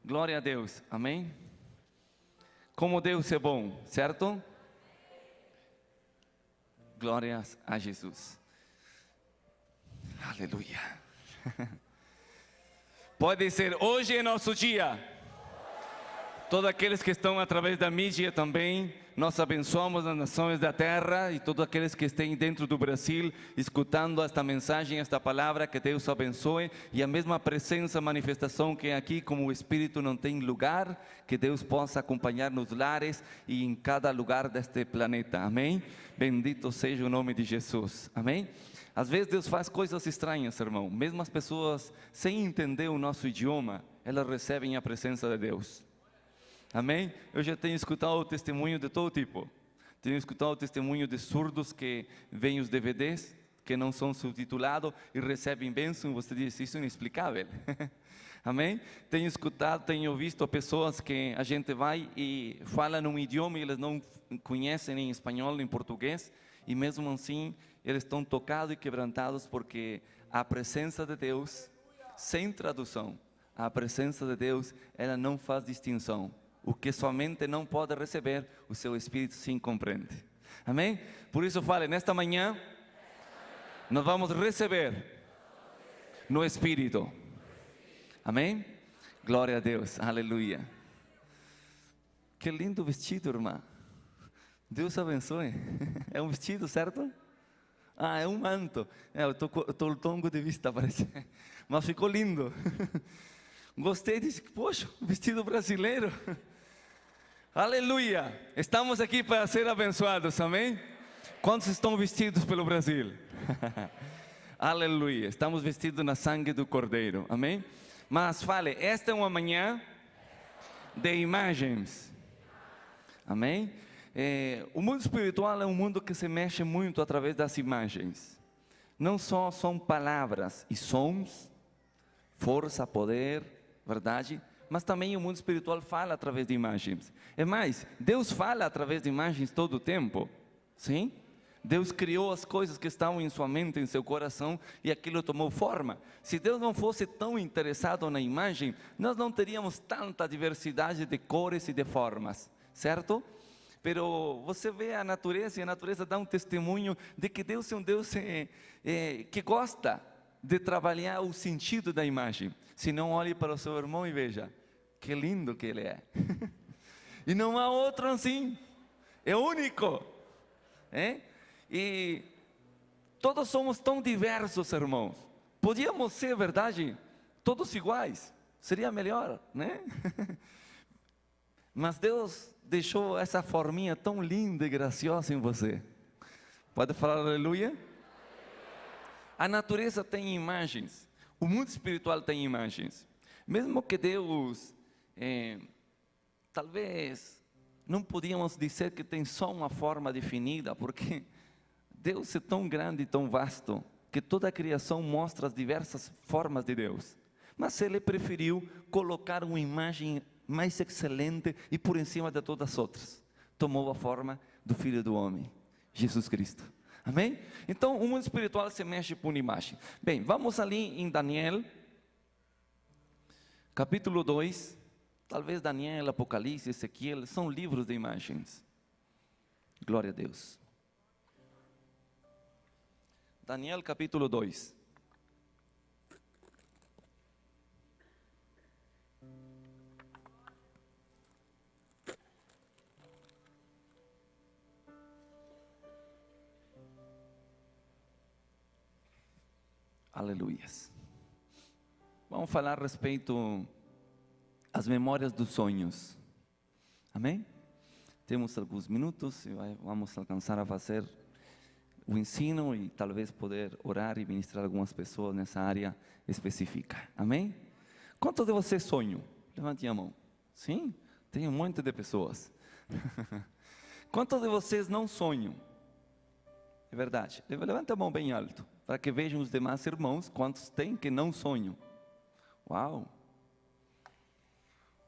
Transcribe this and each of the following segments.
Glória a Deus, amém? Como Deus é bom, certo? Glórias a Jesus. Aleluia. Pode ser, hoje é nosso dia. Todos aqueles que estão através da mídia também, nós abençoamos as nações da terra e todos aqueles que estão dentro do Brasil, escutando esta mensagem, esta palavra, que Deus abençoe, e a mesma presença, manifestação que é aqui, como o Espírito não tem lugar, que Deus possa acompanhar nos lares e em cada lugar deste planeta, amém? Bendito seja o nome de Jesus, amém? Às vezes Deus faz coisas estranhas, irmão, mesmo as pessoas sem entender o nosso idioma, elas recebem a presença de Deus. Amém? Eu já tenho escutado o testemunho de todo tipo. Tenho escutado o testemunho de surdos que veem os DVDs, que não são subtitulados e recebem bênção. Você diz, isso é inexplicável. Amém? Tenho visto pessoas que a gente vai e fala num idioma e eles não conhecem em espanhol, nem português. E mesmo assim, eles estão tocados e quebrantados porque a presença de Deus, sem tradução, a presença de Deus, ela não faz distinção. O que somente não pode receber, o seu Espírito sim compreende. Amém? Por isso fale, nesta manhã, nós vamos receber no Espírito. Amém? Glória a Deus, aleluia. Que lindo vestido, irmã. Deus abençoe. É um vestido, certo? Ah, é um manto. Eu estou tongo de vista, parece. Mas ficou lindo. Gostei, disse, poxa, vestido brasileiro. Aleluia, estamos aqui para ser abençoados, amém? Quantos estão vestidos pelo Brasil? Aleluia, estamos vestidos na sangue do Cordeiro, amém? Mas fale, esta é uma manhã de imagens, amém? O mundo espiritual é um mundo que se mexe muito através das imagens. Não só são palavras e sons, força, poder, verdade? Mas também o mundo espiritual fala através de imagens. É mais, Deus fala através de imagens todo o tempo. Sim? Deus criou as coisas que estavam em sua mente, em seu coração, e aquilo tomou forma. Se Deus não fosse tão interessado na imagem, nós não teríamos tanta diversidade de cores e de formas, certo? Pero você vê a natureza, e a natureza dá um testemunho de que Deus é um Deus que gosta de trabalhar o sentido da imagem. Se não, olhe para o seu irmão e veja, que lindo que ele é. E não há outro assim, é único. E todos somos tão diversos, irmãos. Podíamos ser, verdade, todos iguais, seria melhor, né? Mas Deus deixou essa forminha tão linda e graciosa em você. Pode falar aleluia? A natureza tem imagens, o mundo espiritual tem imagens. Mesmo que Deus, talvez, não podíamos dizer que tem só uma forma definida, porque Deus é tão grande e tão vasto, que toda a criação mostra as diversas formas de Deus. Mas Ele preferiu colocar uma imagem mais excelente e por em cima de todas as outras. Tomou a forma do Filho do Homem, Jesus Cristo. Amém? Então o mundo espiritual se mexe por imagem. Bem, vamos ali em Daniel, capítulo 2. Talvez Daniel, Apocalipse, Ezequiel, são livros de imagens. Glória a Deus. Daniel capítulo 2. Aleluias. Vamos falar a respeito às memórias dos sonhos. Amém? Temos alguns minutos e vamos alcançar a fazer o ensino e talvez poder orar e ministrar algumas pessoas nessa área específica. Amém? Quantos de vocês sonham? Levante a mão. Sim? Tem um monte de pessoas. Quantos de vocês não sonham? É verdade. Levante a mão bem alto, para que vejam os demais irmãos quantos tem que não sonham. Uau!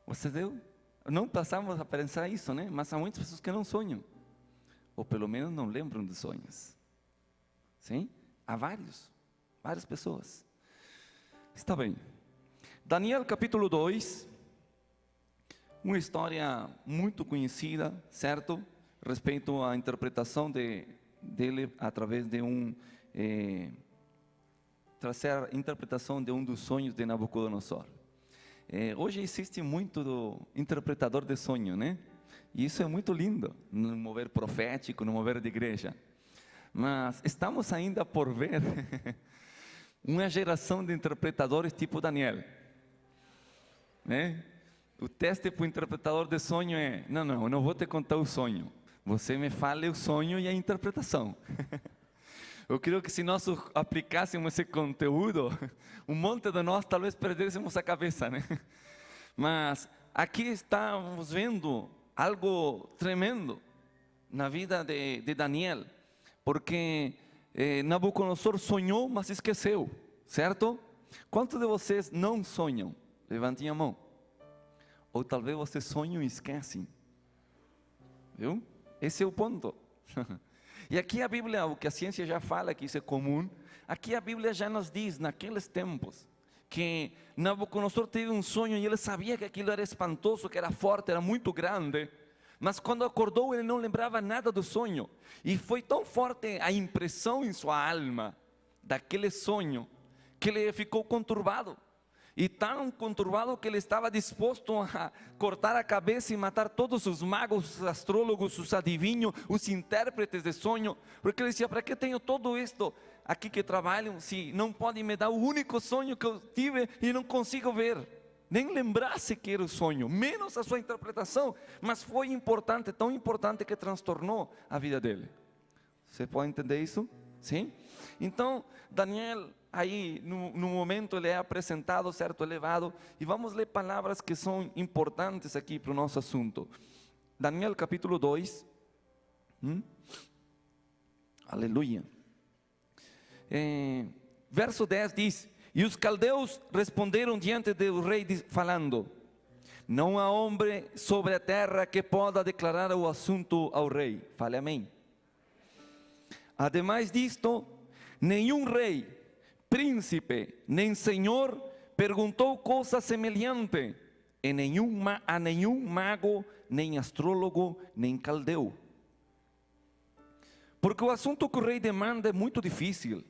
Você viu? Não passamos a pensar isso, né? Mas há muitas pessoas que não sonham, ou pelo menos não lembram dos sonhos. Sim? Há várias pessoas. Está bem. Daniel capítulo 2, uma história muito conhecida, certo? Respeito à interpretação dele através de trazer a interpretação de dos sonhos de Nabucodonosor. Hoje existe muito do interpretador de sonho, né? E isso é muito lindo, no mover profético, no mover de igreja. Mas estamos ainda por ver uma geração de interpretadores tipo Daniel, né? O teste para o interpretador de sonho é: não, eu não vou te contar o sonho, você me fale o sonho e a interpretação. Eu creio que se nós aplicássemos esse conteúdo, um monte de nós talvez perdêssemos a cabeça, né? Mas aqui estamos vendo algo tremendo na vida de Daniel, porque Nabucodonosor sonhou, mas esqueceu, certo? Quantos de vocês não sonham? Levantem a mão. Ou talvez vocês sonham e esquecem, viu? Esse é o ponto. E aqui a Bíblia, o que a ciência já fala que isso é comum, aqui a Bíblia já nos diz, naqueles tempos, que Nabucodonosor teve um sonho e ele sabia que aquilo era espantoso, que era forte, era muito grande, mas quando acordou ele não lembrava nada do sonho, e foi tão forte a impressão em sua alma, daquele sonho, que ele ficou conturbado, e tão conturbado que ele estava disposto a cortar a cabeça e matar todos os magos, os astrólogos, os adivinhos, os intérpretes de sonho, porque ele dizia: para que tenho todo isto aqui que trabalham, se não podem me dar o único sonho que eu tive e não consigo ver, nem lembrar sequer o sonho, menos a sua interpretação, mas foi importante, tão importante que transtornou a vida dele. Você pode entender isso? Sim? Então, Daniel, aí no momento ele é apresentado, certo, elevado, e vamos ler palavras que são importantes aqui para o nosso assunto. Daniel capítulo 2, aleluia, verso 10 diz: e os caldeus responderam diante do rei falando: não há homem sobre a terra que possa declarar o assunto ao rei. Fale amém. Ademais disto, nenhum rei, príncipe, nem senhor perguntou coisa semelhante a nenhum mago, nem astrólogo, nem caldeu. Porque o assunto que o rei demanda é muito difícil,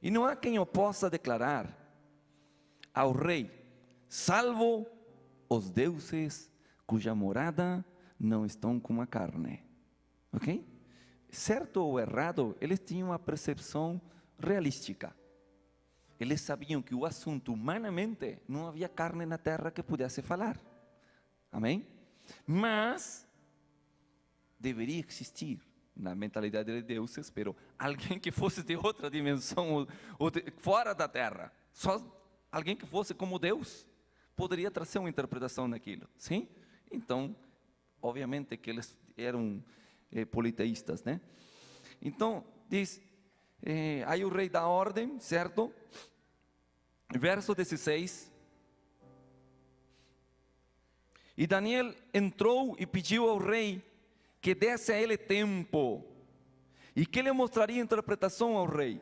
e não há quem o possa declarar ao rei, salvo os deuses cuja morada não estão com a carne. Ok? Certo ou errado, eles tinham uma percepção realística. Eles sabiam que o assunto, humanamente, não havia carne na terra que pudesse falar. Amém? Mas deveria existir na mentalidade de deuses, pero alguém que fosse de outra dimensão, ou fora da terra, só alguém que fosse como Deus, poderia trazer uma interpretação daquilo. Sim? Então, obviamente que eles eram politeístas, né? Então, diz, aí o rei dá ordem, certo? Verso 16: e Daniel entrou e pediu ao rei que desse a ele tempo, e que ele mostraria a interpretação ao rei.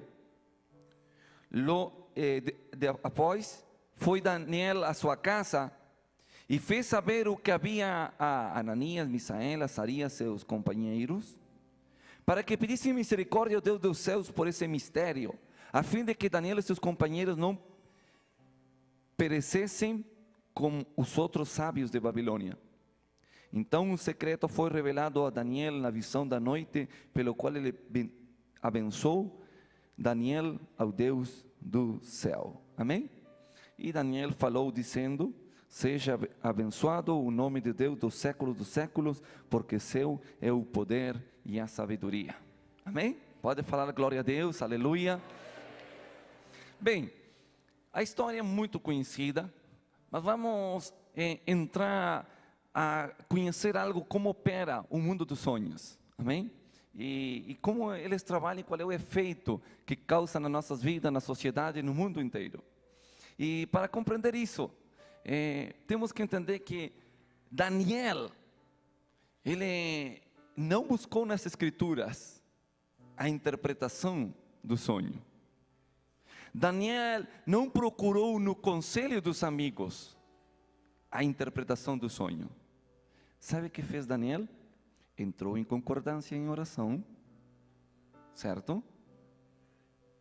Após, foi Daniel à sua casa, e fez saber o que havia a Ananias, Misael, Azarias, seus companheiros, para que pedissem misericórdia ao Deus dos céus por esse mistério, a fim de que Daniel e seus companheiros não perecessem como os outros sábios de Babilônia. Então o secreto foi revelado a Daniel na visão da noite, pelo qual ele abençoou Daniel ao Deus do céu. Amém? E Daniel falou dizendo: seja abençoado o nome de Deus dos séculos, porque seu é o poder e a sabedoria. Amém? Pode falar glória a Deus, aleluia. Bem, a história é muito conhecida, mas vamos entrar a conhecer algo, como opera o mundo dos sonhos. Amém? E como eles trabalham e qual é o efeito que causa nas nossas vidas, na sociedade e no mundo inteiro. E para compreender isso, temos que entender que Daniel, ele não buscou nas escrituras a interpretação do sonho. Daniel não procurou no conselho dos amigos a interpretação do sonho. Sabe o que fez Daniel? Entrou em concordância em oração, certo?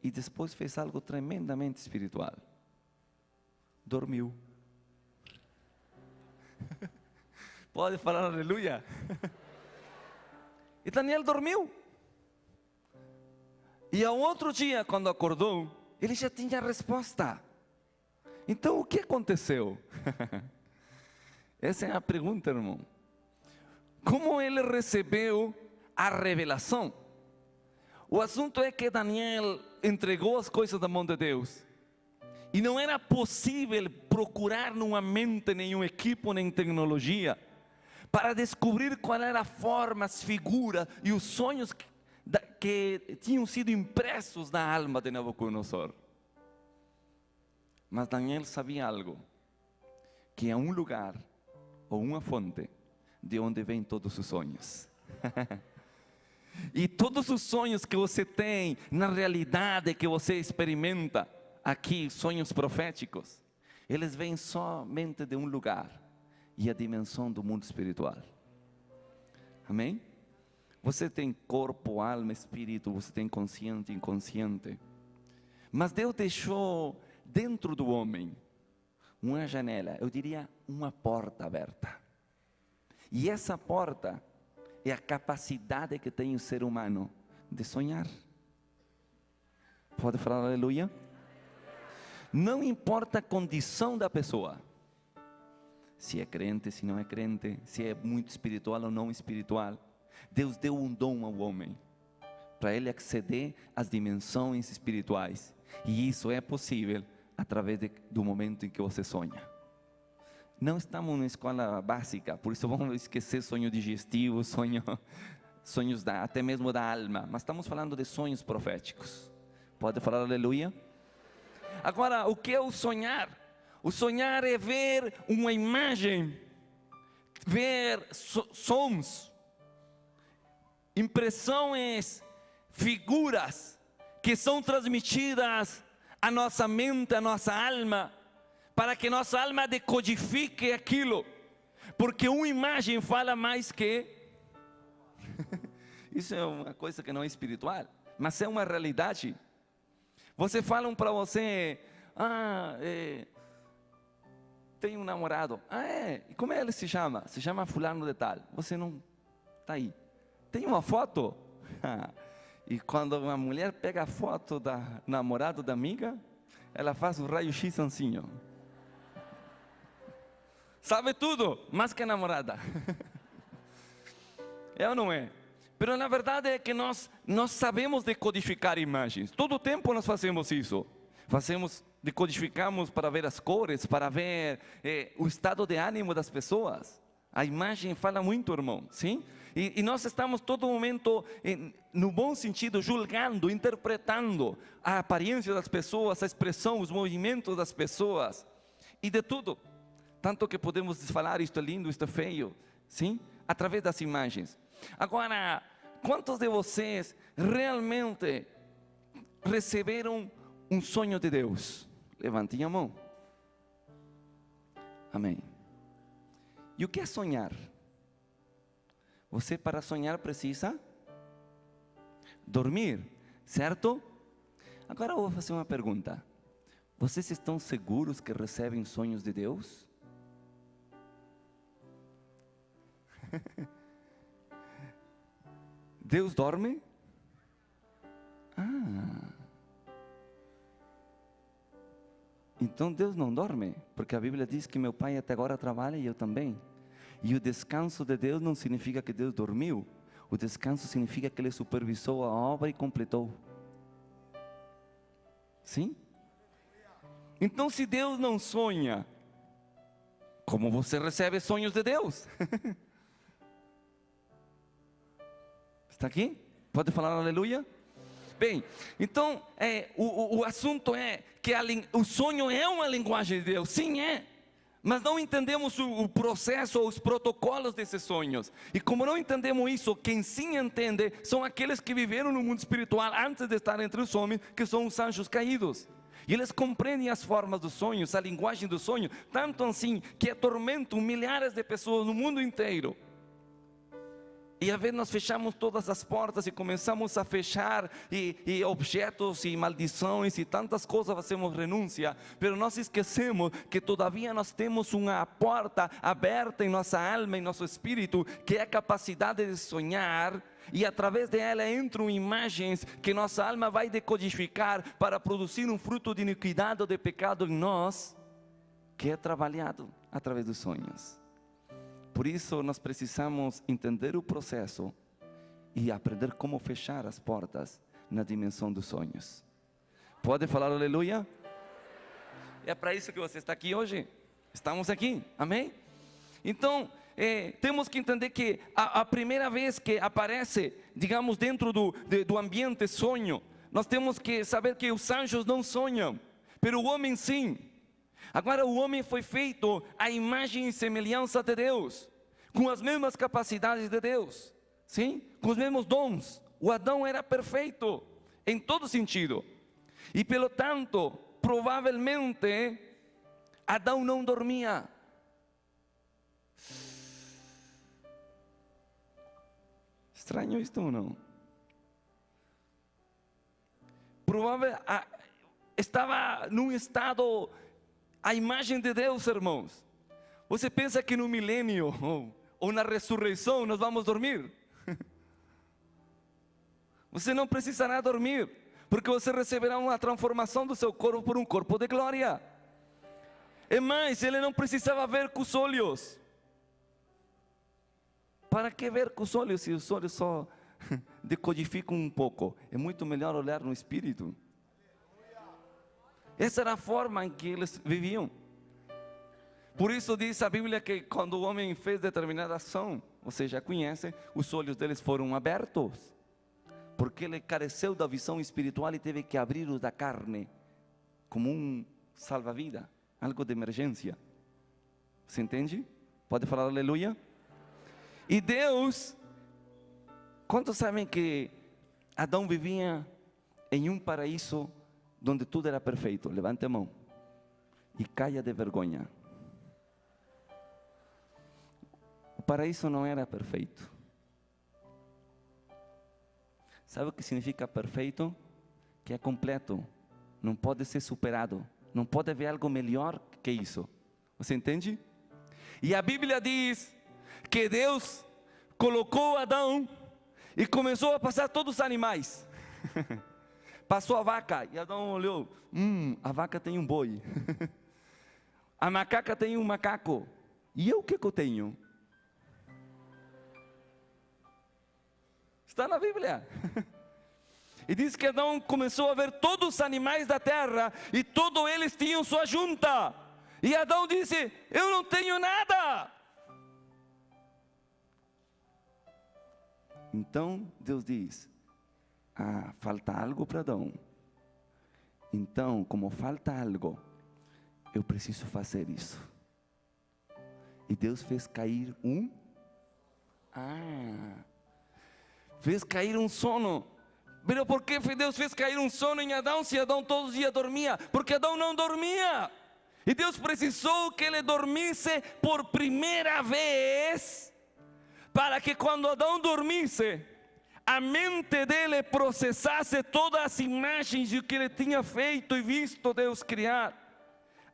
E depois fez algo tremendamente espiritual. Dormiu. Pode falar aleluia? E Daniel dormiu. E ao outro dia, quando acordou, ele já tinha a resposta. Então o que aconteceu? Essa é a pergunta, irmão. Como ele recebeu a revelação? O assunto é que Daniel entregou as coisas da mão de Deus. E não era possível procurar numa mente, nenhum equipo, nem tecnologia, para descobrir qual era a forma, as figuras e os sonhos que tinham sido impressos na alma de Nabucodonosor. Mas Daniel sabia algo, que há um lugar ou uma fonte de onde vêm todos os sonhos. E todos os sonhos que você tem, na realidade que você experimenta aqui, sonhos proféticos, eles vêm somente de um lugar, e a dimensão do mundo espiritual. Amém? Você tem corpo, alma, espírito, você tem consciente e inconsciente. Mas Deus deixou dentro do homem uma janela, eu diria uma porta aberta. E essa porta é a capacidade que tem o ser humano de sonhar. Pode falar aleluia? Não importa a condição da pessoa, se é crente, se não é crente, se é muito espiritual ou não espiritual, Deus deu um dom ao homem, para ele acceder às dimensões espirituais, e isso é possível através do momento em que você sonha. Não estamos na escola básica, por isso vamos esquecer sonho digestivo, sonhos até mesmo da alma, mas estamos falando de sonhos proféticos. Pode falar aleluia? Agora, o que é o sonhar? O sonhar é ver uma imagem, ver sons, impressões, figuras que são transmitidas à nossa mente, à nossa alma, para que nossa alma decodifique aquilo, porque uma imagem fala mais que... Isso é uma coisa que não é espiritual, mas é uma realidade. Você falam para você, tem um namorado, e como ele se chama? Se chama fulano de tal. Você não está aí. Tem uma foto? E quando uma mulher pega a foto da namorada da amiga, ela faz um raio-x ancinho. Sabe tudo, mais que a namorada. É ou não é? Mas na verdade é que nós sabemos decodificar imagens. Todo o tempo nós fazemos isso. Decodificamos para ver as cores, para ver o estado de ânimo das pessoas. A imagem fala muito, irmão, sim? E nós estamos todo momento, no bom sentido, julgando, interpretando a aparência das pessoas, a expressão, os movimentos das pessoas, e de tudo. Tanto que podemos falar isto é lindo, isto é feio, sim? Através das imagens. Agora, quantos de vocês realmente receberam um sonho de Deus? Levantem a mão. Amém. E o que é sonhar? Você, para sonhar, precisa dormir, certo? Agora eu vou fazer uma pergunta. Vocês estão seguros que recebem sonhos de Deus? Deus dorme? Então Deus não dorme, porque a Bíblia diz que meu pai até agora trabalha e eu também. E o descanso de Deus não significa que Deus dormiu. O descanso significa que Ele supervisou a obra e completou. Sim? Então, se Deus não sonha, como você recebe sonhos de Deus? Está aqui? Pode falar aleluia? Bem, então o assunto é que o sonho é uma linguagem de Deus. Sim, é. Mas não entendemos o processo ou os protocolos desses sonhos. E como não entendemos isso, quem sim entende são aqueles que viveram no mundo espiritual antes de estar entre os homens, que são os anjos caídos. E eles compreendem as formas dos sonhos, a linguagem do sonho, tanto assim que atormentam milhares de pessoas no mundo inteiro. E às vezes nós fechamos todas as portas e começamos a fechar e objetos e maldições e tantas coisas, fazemos renúncia. Mas nós esquecemos que todavia nós temos uma porta aberta em nossa alma, em nosso espírito, que é a capacidade de sonhar. E através dela entram imagens que nossa alma vai decodificar para produzir um fruto de iniquidade ou de pecado em nós, que é trabalhado através dos sonhos. Por isso nós precisamos entender o processo e aprender como fechar as portas na dimensão dos sonhos. Pode falar aleluia? É para isso que você está aqui hoje. Estamos aqui, amém? Então, temos que entender que a primeira vez que aparece, digamos, dentro do ambiente sonho, nós temos que saber que os anjos não sonham, mas o homem sim. Agora o homem foi feito à imagem e semelhança de Deus, com as mesmas capacidades de Deus, sim? Com os mesmos dons. O Adão era perfeito em todo sentido. E pelo tanto, provavelmente, Adão não dormia. Estranho isto ou não? Estava num estado a imagem de Deus, irmãos. Você pensa que no milênio ou na ressurreição nós vamos dormir? Você não precisará dormir, porque você receberá uma transformação do seu corpo por um corpo de glória. É mais, ele não precisava ver com os olhos. Para que ver com os olhos se os olhos só decodificam um pouco? É muito melhor olhar no espírito. Essa era a forma em que eles viviam. Por isso diz a Bíblia que quando o homem fez determinada ação, você já conhece, os olhos deles foram abertos, porque ele careceu da visão espiritual e teve que abrir os da carne, como um salva-vida, algo de emergência. Você entende? Pode falar aleluia? E Deus, quantos sabem que Adão vivia em um paraíso onde tudo era perfeito? Levante a mão e caia de vergonha. O paraíso não era perfeito. Sabe o que significa perfeito? Que é completo, não pode ser superado, não pode haver algo melhor que isso. Você entende? E a Bíblia diz que Deus colocou Adão e começou a passar todos os animais. Passou a vaca e Adão olhou, a vaca tem um boi. A macaca tem um macaco. E eu o que eu tenho? Está na Bíblia. E diz que Adão começou a ver todos os animais da terra e todos eles tinham sua junta. E Adão disse, eu não tenho nada. Então Deus diz, falta algo para Adão. Então, como falta algo, eu preciso fazer isso. E Deus fez cair fez cair um sono. Mas por que Deus fez cair um sono em Adão, se Adão todos os dias dormia? Porque Adão não dormia. E Deus precisou que ele dormisse por primeira vez, para que quando Adão dormisse, a mente dele processasse todas as imagens de que ele tinha feito e visto Deus criar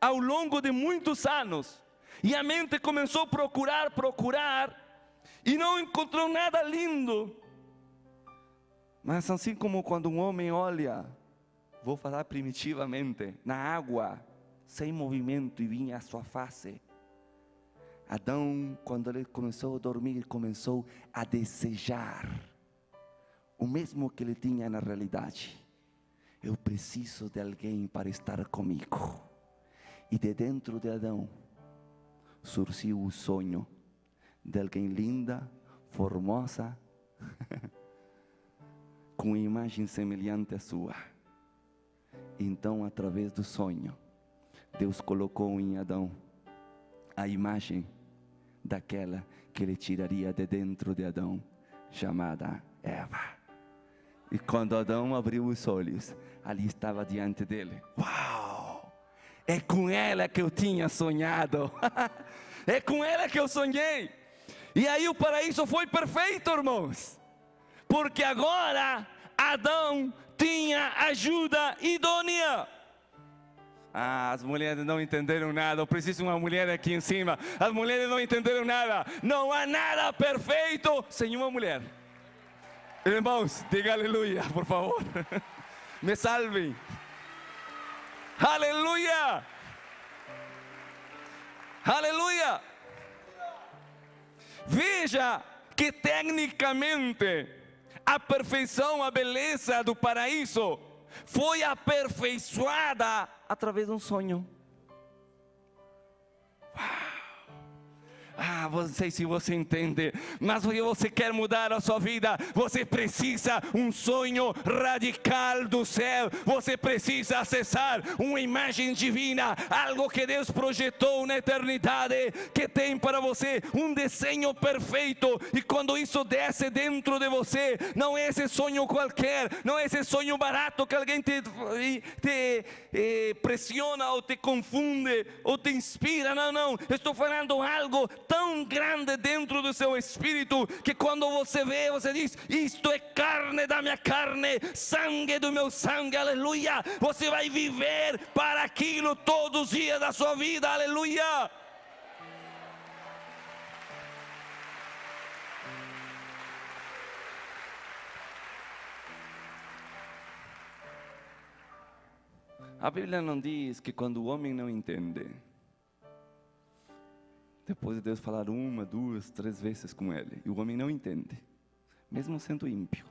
ao longo de muitos anos. E a mente começou a procurar, e não encontrou nada lindo. Mas assim como quando um homem olha, vou falar primitivamente, na água, sem movimento e vinha a sua face. Adão, quando ele começou a dormir, começou a desejar o mesmo que ele tinha na realidade. Eu preciso de alguém para estar comigo. E de dentro de Adão surgiu o sonho de alguém linda, formosa, com imagem semelhante à sua. Então, através do sonho, Deus colocou em Adão a imagem daquela que ele tiraria de dentro de Adão, chamada Eva. E quando Adão abriu os olhos, ali estava diante dele. Uau! É com ela que eu tinha sonhado. É com ela que eu sonhei. E aí o paraíso foi perfeito, irmãos. Porque agora Adão tinha ajuda idônea. As mulheres não entenderam nada. Eu preciso de uma mulher aqui em cima. As mulheres não entenderam nada. Não há nada perfeito sem uma mulher. Irmãos, diga aleluia, por favor. Me salvem. Aleluia. Aleluia. Veja que tecnicamente a perfeição, a beleza do paraíso foi aperfeiçoada através de um sonho. Não sei se você entende, mas se você quer mudar a sua vida, você precisa um sonho radical do céu. Você precisa acessar uma imagem divina, algo que Deus projetou na eternidade, que tem para você um desenho perfeito. E quando isso desce dentro de você, não é esse sonho qualquer, não é esse sonho barato que alguém te pressiona ou te confunde ou te inspira. Não, estou falando algo tão grande dentro do seu espírito, que quando você vê, você diz: isto é carne da minha carne, sangue do meu sangue, aleluia. Você vai viver para aquilo todos os dias da sua vida, aleluia. A Bíblia não diz que quando o homem não entende, depois de Deus falar 1, 2, 3 vezes com ele, e o homem não entende, mesmo sendo ímpio,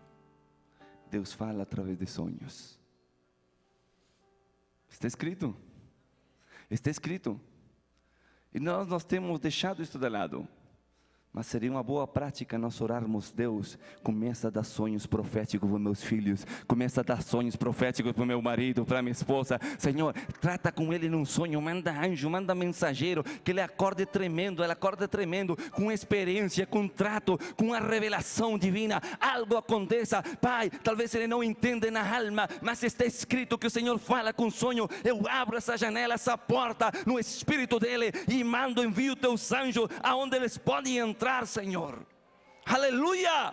Deus fala através de sonhos. Está escrito. Está escrito. E nós temos deixado isso de lado. Mas seria uma boa prática nós orarmos: Deus, começa a dar sonhos proféticos para meus filhos, começa a dar sonhos proféticos para o meu marido, para minha esposa. Senhor, trata com ele num sonho, manda anjo, manda mensageiro, que ele acorde tremendo, ela acorde tremendo, com experiência, com trato, com a revelação divina, algo aconteça. Pai, talvez ele não entenda na alma, mas está escrito que o Senhor fala com sonho. Eu abro essa janela, essa porta no espírito dele, e mando, envio teus anjos, aonde eles podem entrar, Senhor, aleluia.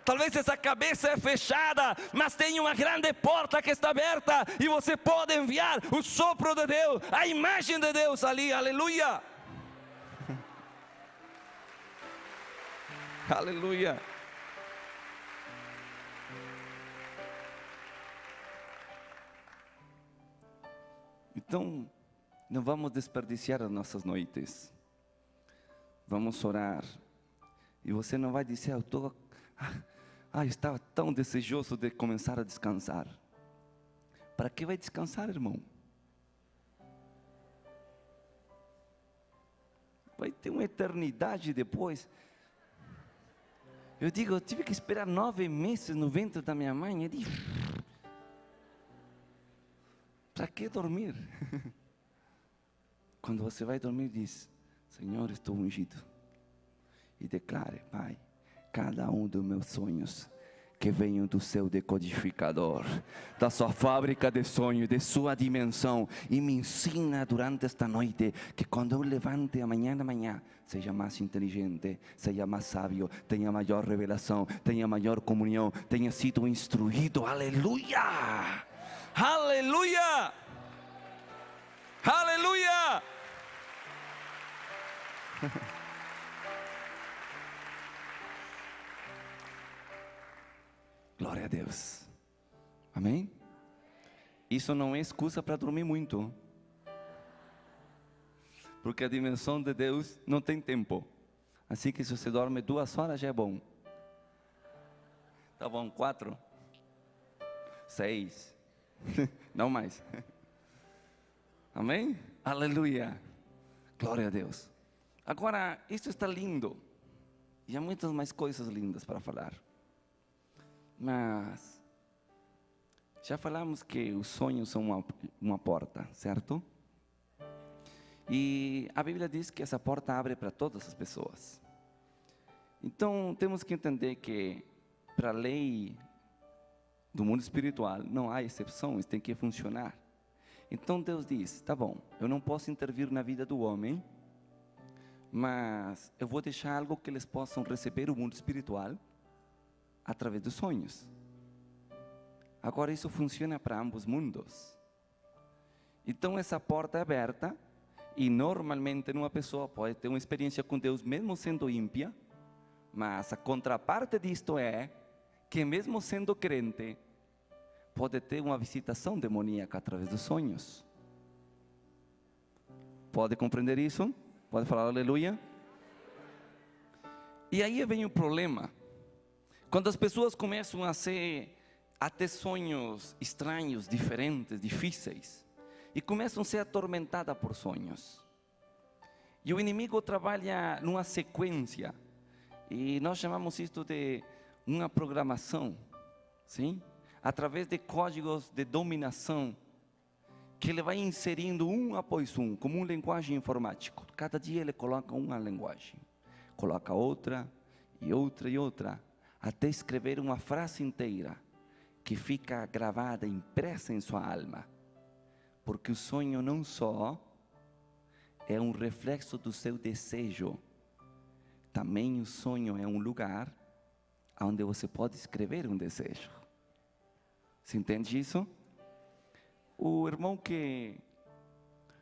Talvez essa cabeça é fechada, mas tem uma grande porta que está aberta, e você pode enviar o sopro de Deus, a imagem de Deus ali, aleluia. Aleluia. Então, não vamos desperdiciar as nossas noites. Vamos orar. E você não vai dizer: eu estava tão desejoso de começar a descansar. Para que vai descansar, irmão? Vai ter uma eternidade depois. Eu digo, eu tive que esperar 9 meses no ventre da minha mãe. Eu digo, para que dormir? Quando você vai dormir, diz: Senhor, estou ungido. E declare: Pai, cada um dos meus sonhos que venham do seu decodificador, da sua fábrica de sonhos, de sua dimensão, e me ensina durante esta noite, que quando eu levante amanhã de manhã, seja mais inteligente, seja mais sábio, tenha maior revelação, tenha maior comunhão, tenha sido instruído, aleluia, aleluia, aleluia. Glória a Deus, amém? Isso não é excusa para dormir muito, porque a dimensão de Deus não tem tempo. Assim que se você dorme 2 horas já é bom. Tá bom, 4, 6, não mais. Amém? Aleluia, glória a Deus. Agora, isso está lindo, e há muitas mais coisas lindas para falar. Mas já falamos que os sonhos são uma porta, certo? E a Bíblia diz que essa porta abre para todas as pessoas. Então temos que entender que, para a lei do mundo espiritual, não há exceções, tem que funcionar. Então Deus diz: tá bom, eu não posso intervir na vida do homem, mas eu vou deixar algo que eles possam receber o mundo espiritual através dos sonhos. Agora isso funciona para ambos mundos. Então essa porta é aberta e normalmente uma pessoa pode ter uma experiência com Deus mesmo sendo ímpia, mas a contraparte disto é que mesmo sendo crente, pode ter uma visitação demoníaca através dos sonhos. Pode compreender isso? Pode falar aleluia? E aí vem o problema. Quando as pessoas começam a ter sonhos estranhos, diferentes, difíceis, e começam a ser atormentadas por sonhos. E o inimigo trabalha numa sequência, e nós chamamos isto de uma programação, sim? Através de códigos de dominação, que ele vai inserindo um após um, como uma linguagem informática. Cada dia ele coloca uma linguagem, coloca outra, e outra, e outra, até escrever uma frase inteira, que fica gravada, impressa em sua alma. Porque o sonho não só é um reflexo do seu desejo, também o sonho é um lugar onde você pode escrever um desejo. Você entende isso? O irmão que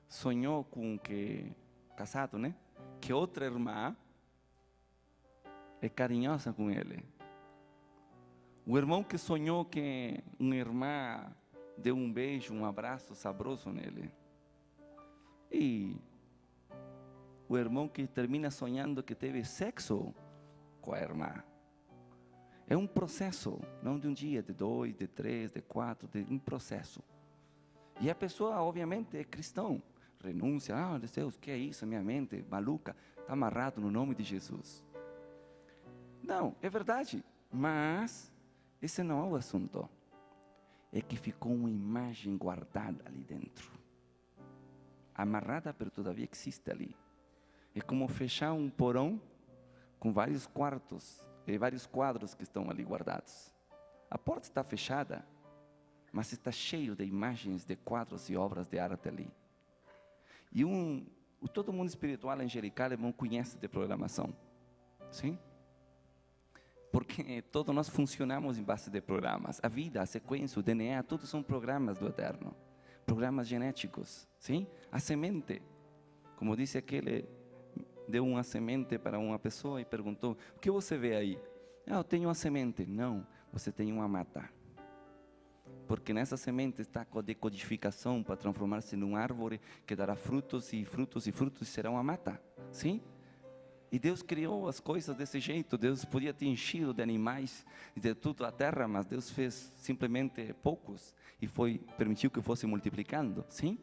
sonhou com que, casado, né? Que outra irmã é carinhosa com ele. O irmão que sonhou que uma irmã deu um beijo, um abraço saboroso nele. E o irmão que termina sonhando que teve sexo com a irmã. É um processo, não de um dia, de 2, de 3, de 4, de um processo. E a pessoa, obviamente, é cristão. Renuncia, Deus, que é isso? Minha mente maluca, está amarrado no nome de Jesus. Não, é verdade, mas esse não é o assunto. É que ficou uma imagem guardada ali dentro. Amarrada, mas todavia existe ali. É como fechar um porão com vários quartos e vários quadros que estão ali guardados. A porta está fechada, mas está cheio de imagens, de quadros e obras de arte ali. E todo mundo espiritual angelical não conhece de programação. Sim? Porque todos nós funcionamos em base de programas. A vida, a sequência, o DNA, todos são programas do Eterno. Programas genéticos. Sim? A semente. Como disse aquele, deu uma semente para uma pessoa e perguntou, o que você vê aí? Eu tenho uma semente. Não, você tem uma mata. Porque nessa semente está a decodificação para transformar-se numa árvore que dará frutos e frutos e frutos e será uma mata. Sim? E Deus criou as coisas desse jeito. Deus podia ter enchido de animais e de tudo a terra, mas Deus fez simplesmente poucos e permitiu que fosse multiplicando. Sim?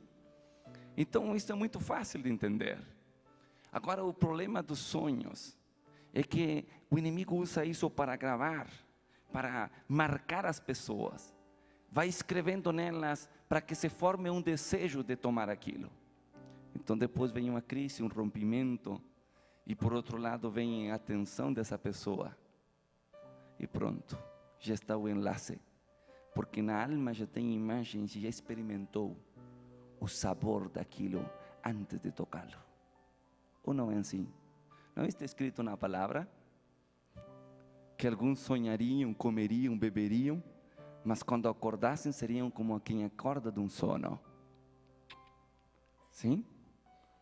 Então isso é muito fácil de entender. Agora o problema dos sonhos é que o inimigo usa isso para gravar, para marcar as pessoas. Vai escrevendo nelas para que se forme um desejo de tomar aquilo. Então depois vem uma crise, um rompimento, e por outro lado vem a atenção dessa pessoa. E pronto, já está o enlace. Porque na alma já tem imagens e já experimentou o sabor daquilo antes de tocá-lo. Ou não é assim? Não está escrito na palavra que alguns sonhariam, comeriam, beberiam, mas quando acordassem seriam como quem acorda de um sono. Sim?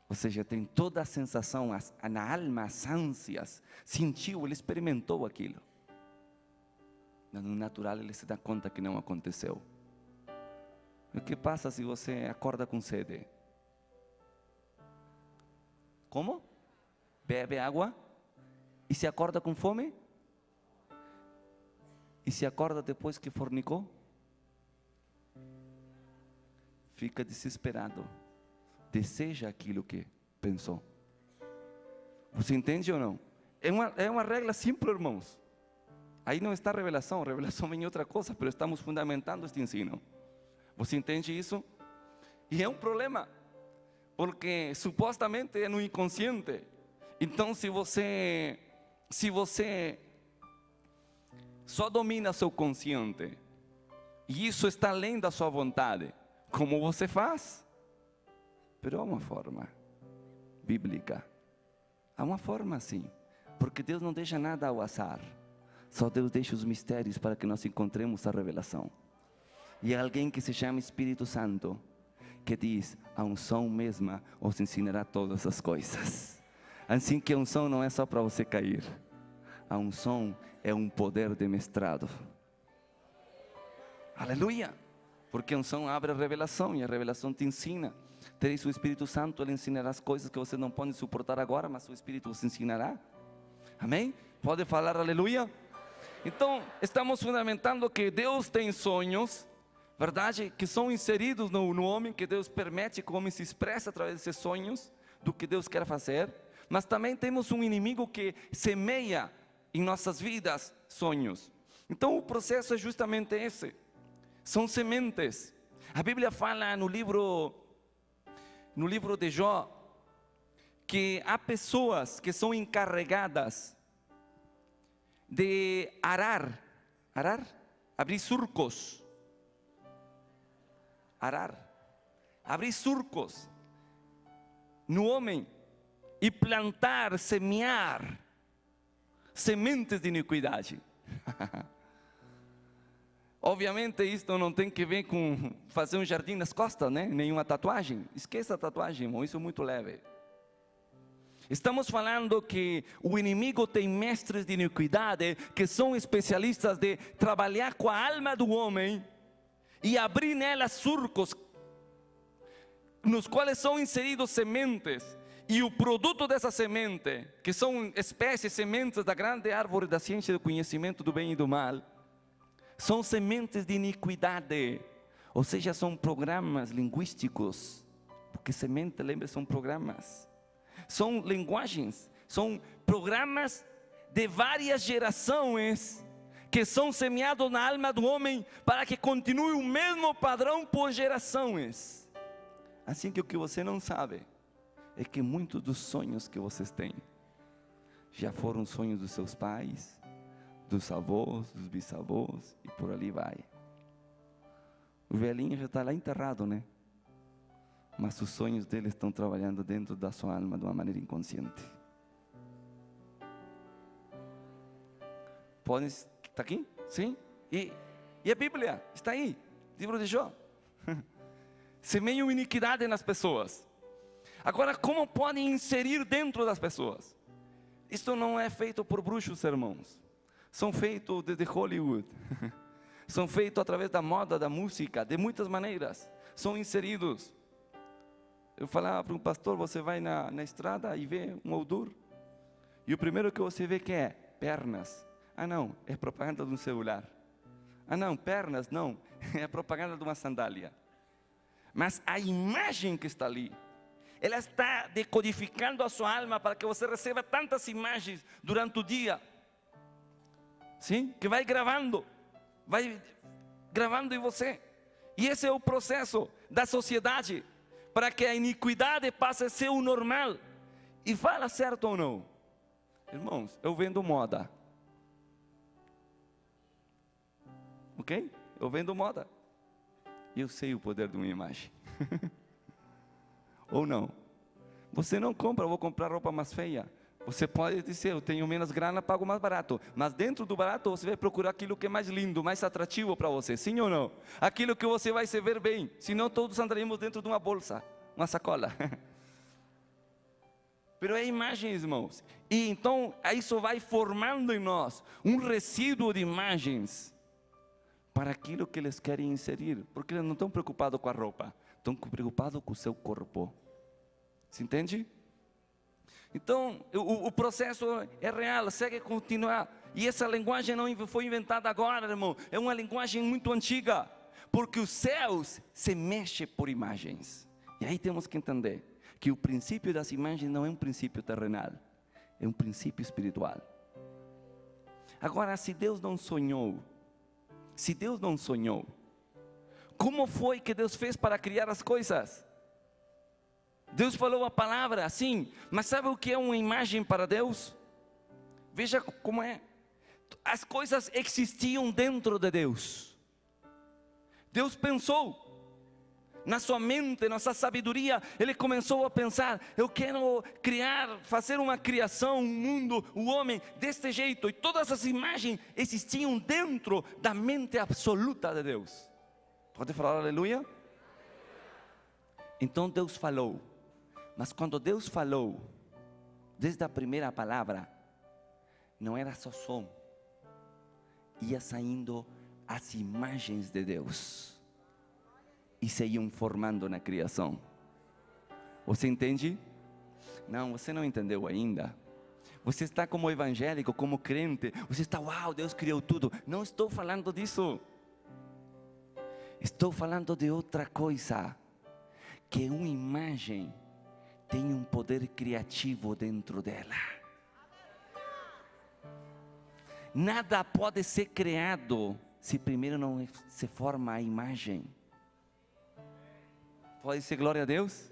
Ou seja, tem toda a sensação, na alma, as ânsias, sentiu, ele experimentou aquilo. No natural ele se dá conta que não aconteceu. O que passa se você acorda com sede? Como? Bebe água? E se acorda com fome? E se acorda depois que fornicou? Fica desesperado. Deseja aquilo que pensou. Você entende ou não? É uma regra simples, irmãos. Aí não está a revelação vem outra coisa, mas estamos fundamentando este ensino. Você entende isso? E é um problema, porque supostamente é no inconsciente. Então se você só domina seu consciente, e isso está além da sua vontade, como você faz? Pero há uma forma bíblica. Há uma forma assim, porque Deus não deixa nada ao azar. Só Deus deixa os mistérios para que nós encontremos a revelação. E há alguém que se chama Espírito Santo, que diz: a unção mesma os ensinará todas as coisas. Assim que a unção não é só para você cair. A unção é um poder de mestrado. Aleluia! Porque a unção abre a revelação e a revelação te ensina. Tereis o Espírito Santo, Ele ensinará as coisas que você não pode suportar agora, mas o Espírito os ensinará. Amém? Pode falar aleluia? Então, estamos fundamentando que Deus tem sonhos, verdade? Que são inseridos no homem, que Deus permite que o homem se expresse através desses sonhos, do que Deus quer fazer. Mas também temos um inimigo que semeia em nossas vidas sonhos. Então o processo é justamente esse. São sementes. A Bíblia fala no livro de Jó, que há pessoas que são encarregadas de abrir surcos, abrir surcos no homem e plantar, semear sementes de iniquidade. Obviamente isto não tem que ver com fazer um jardim nas costas, né? Nenhuma tatuagem. Esqueça a tatuagem, irmão, isso é muito leve. Estamos falando que o inimigo tem mestres de iniquidade que são especialistas de trabalhar com a alma do homem e abrir nela surcos nos quais são inseridos sementes. E o produto dessa semente, que são espécies, sementes da grande árvore da ciência e do conhecimento do bem e do mal, são sementes de iniquidade, ou seja, são programas linguísticos, porque semente, lembra, são programas, são linguagens, são programas de várias gerações, que são semeados na alma do homem, para que continue o mesmo padrão por gerações. Assim que o que você não sabe, é que muitos dos sonhos que vocês têm, já foram sonhos dos seus pais, dos avós, dos bisavós, e por ali vai. O velhinho já está lá enterrado, né? Mas os sonhos dele estão trabalhando dentro da sua alma de uma maneira inconsciente. Podem, está aqui? Sim? E a Bíblia está aí, livro de Jó. Semeiam iniquidade nas pessoas. Agora, como podem inserir dentro das pessoas? Isto não é feito por bruxos, irmãos. São feitos desde Hollywood. São feitos através da moda, da música, de muitas maneiras. São inseridos. Eu falava para um pastor: você vai na estrada e vê um odor, e o primeiro que você vê que é pernas. Ah não, é propaganda de um celular. Ah não, pernas não, é propaganda de uma sandália. Mas a imagem que está ali, ela está decodificando a sua alma para que você receba tantas imagens durante o dia. Sim? Que vai gravando em você. E esse é o processo da sociedade, para que a iniquidade passe a ser o normal. E fala certo ou não? Irmãos, eu vendo moda. Ok? Eu vendo moda. E eu sei o poder de uma imagem. Ou não? Você não compra, eu vou comprar roupa mais feia. Você pode dizer: eu tenho menos grana, pago mais barato. Mas dentro do barato você vai procurar aquilo que é mais lindo, mais atrativo para você. Sim ou não? Aquilo que você vai se ver bem. Senão todos andaríamos dentro de uma bolsa, uma sacola. Pero é imagem, irmãos. E então isso vai formando em nós um resíduo de imagens para aquilo que eles querem inserir. Porque eles não estão preocupados com a roupa, estão preocupados com o seu corpo. Se entende? Então o processo é real, segue continuar. E essa linguagem não foi inventada agora, irmão. É uma linguagem muito antiga, porque os céus se mexem por imagens. E aí temos que entender que o princípio das imagens não é um princípio terrenal, é um princípio espiritual. Agora, se Deus não sonhou, como foi que Deus fez para criar as coisas? Deus falou a palavra assim, mas sabe o que é uma imagem para Deus? Veja como é. As coisas existiam dentro de Deus. Deus pensou. na sua mente, na sua sabedoria, ele começou a pensar: eu quero criar, fazer uma criação, um mundo, o homem deste jeito. E todas as imagens existiam dentro da mente absoluta de Deus. Pode falar aleluia? Então Deus falou. Mas quando Deus falou, desde a primeira palavra, não era só som, ia saindo as imagens de Deus e se iam formando na criação. Você entende? Não, você não entendeu ainda. Você está como evangélico, como crente, você está, uau, Deus criou tudo. Não estou falando disso. Estou falando de outra coisa, que uma imagem tem um poder criativo dentro dela. Nada pode ser criado se primeiro não se forma a imagem. Pode ser glória a Deus?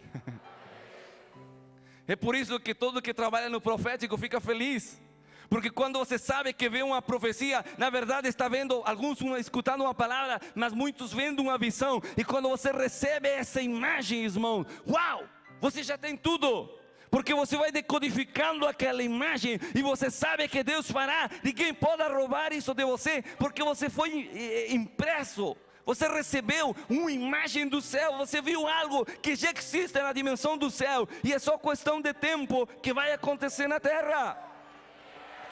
É por isso que todo que trabalha no profético fica feliz. Porque quando você sabe que vê uma profecia, na verdade está vendo, alguns escutando uma palavra, mas muitos vendo uma visão. E quando você recebe essa imagem, irmão, uau, você já tem tudo. Porque você vai decodificando aquela imagem e você sabe que Deus fará. Ninguém pode roubar isso de você, porque você foi impresso. Você recebeu uma imagem do céu, você viu algo que já existe na dimensão do céu. E é só questão de tempo que vai acontecer na terra.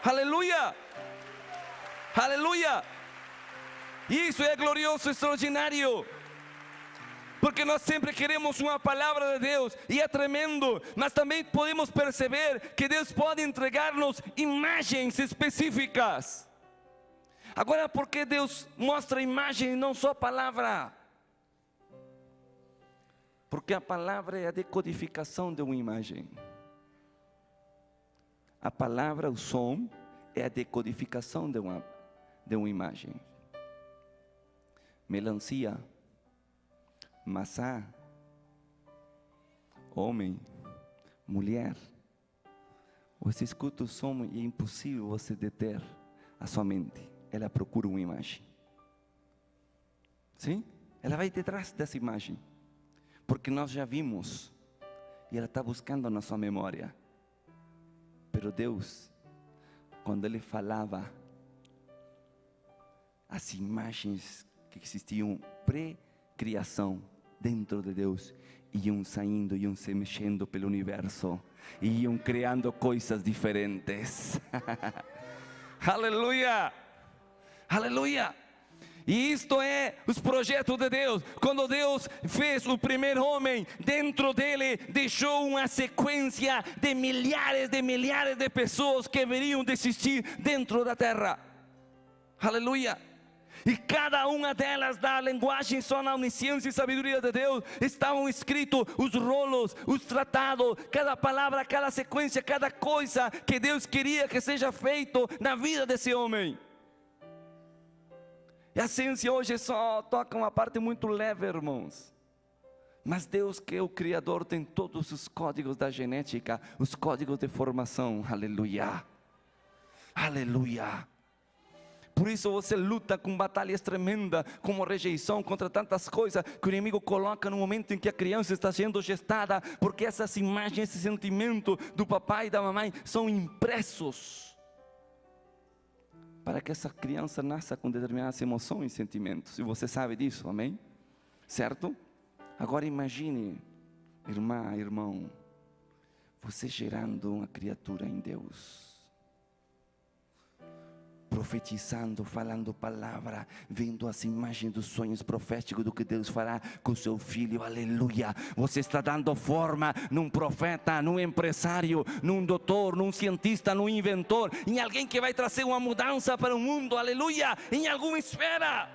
Aleluia! Aleluia! Isso é glorioso, extraordinário. Porque nós sempre queremos uma palavra de Deus, e é tremendo, mas também podemos perceber que Deus pode entregar-nos imagens específicas. Agora, por que Deus mostra imagem e não só palavra? Porque a palavra é a decodificação de uma imagem. A palavra, o som, é a decodificação de uma imagem. Melancia, maçã, homem, mulher. Você escuta o som e é impossível você deter a sua mente. Ela procura uma imagem. Sim? Ela vai detrás dessa imagem. Porque nós já vimos. E ela está buscando na sua memória. Pero Deus, quando Ele falava, as imagens que existiam pré-criação dentro de Deus, iam saindo, iam se mexendo pelo universo, iam criando coisas diferentes. Aleluia! Aleluia! E isto é os projetos de Deus. Quando Deus fez o primeiro homem, dentro dele deixou uma sequência de milhares de pessoas que deveriam existir dentro da terra. Aleluia! E cada uma delas, da linguagem só na onisciência e sabedoria de Deus, estavam escritos os rolos, os tratados, cada palavra, cada sequência, cada coisa que Deus queria que seja feito na vida desse homem. E a ciência hoje só toca uma parte muito leve, irmãos. Mas Deus, que é o Criador, tem todos os códigos da genética, os códigos de formação. Aleluia! Aleluia! Por isso você luta com batalhas tremendas, como rejeição contra tantas coisas que o inimigo coloca no momento em que a criança está sendo gestada, porque essas imagens, esse sentimento do papai e da mamãe são impressos para que essa criança nasça com determinadas emoções e sentimentos. E você sabe disso, amém? Certo? Agora imagine, irmã, irmão, você gerando uma criatura em Deus, profetizando, falando palavra, vendo as imagens dos sonhos proféticos do que Deus fará com o seu filho. Aleluia! Você está dando forma num profeta, num empresário, num doutor, num cientista, num inventor, em alguém que vai trazer uma mudança para o mundo. Aleluia! Em alguma esfera.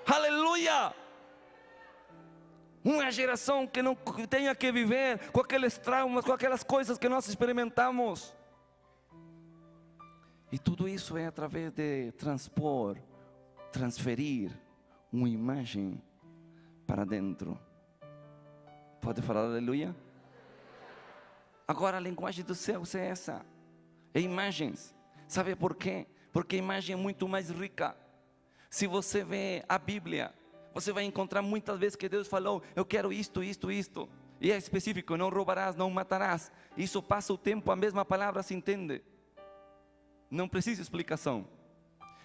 Aleluia! Uma geração que não tenha que viver com aqueles traumas, com aquelas coisas que nós experimentamos. E tudo isso é através de transferir uma imagem para dentro. Pode falar aleluia? Agora a linguagem do céu é essa. É imagens. Sabe por quê? Porque a imagem é muito mais rica. Se você vê a Bíblia, Você vai encontrar muitas vezes que Deus falou: eu quero isto, isto, isto. E é específico: não roubarás, não matarás. Isso passa o tempo, a mesma palavra se entende. Não precisa explicação.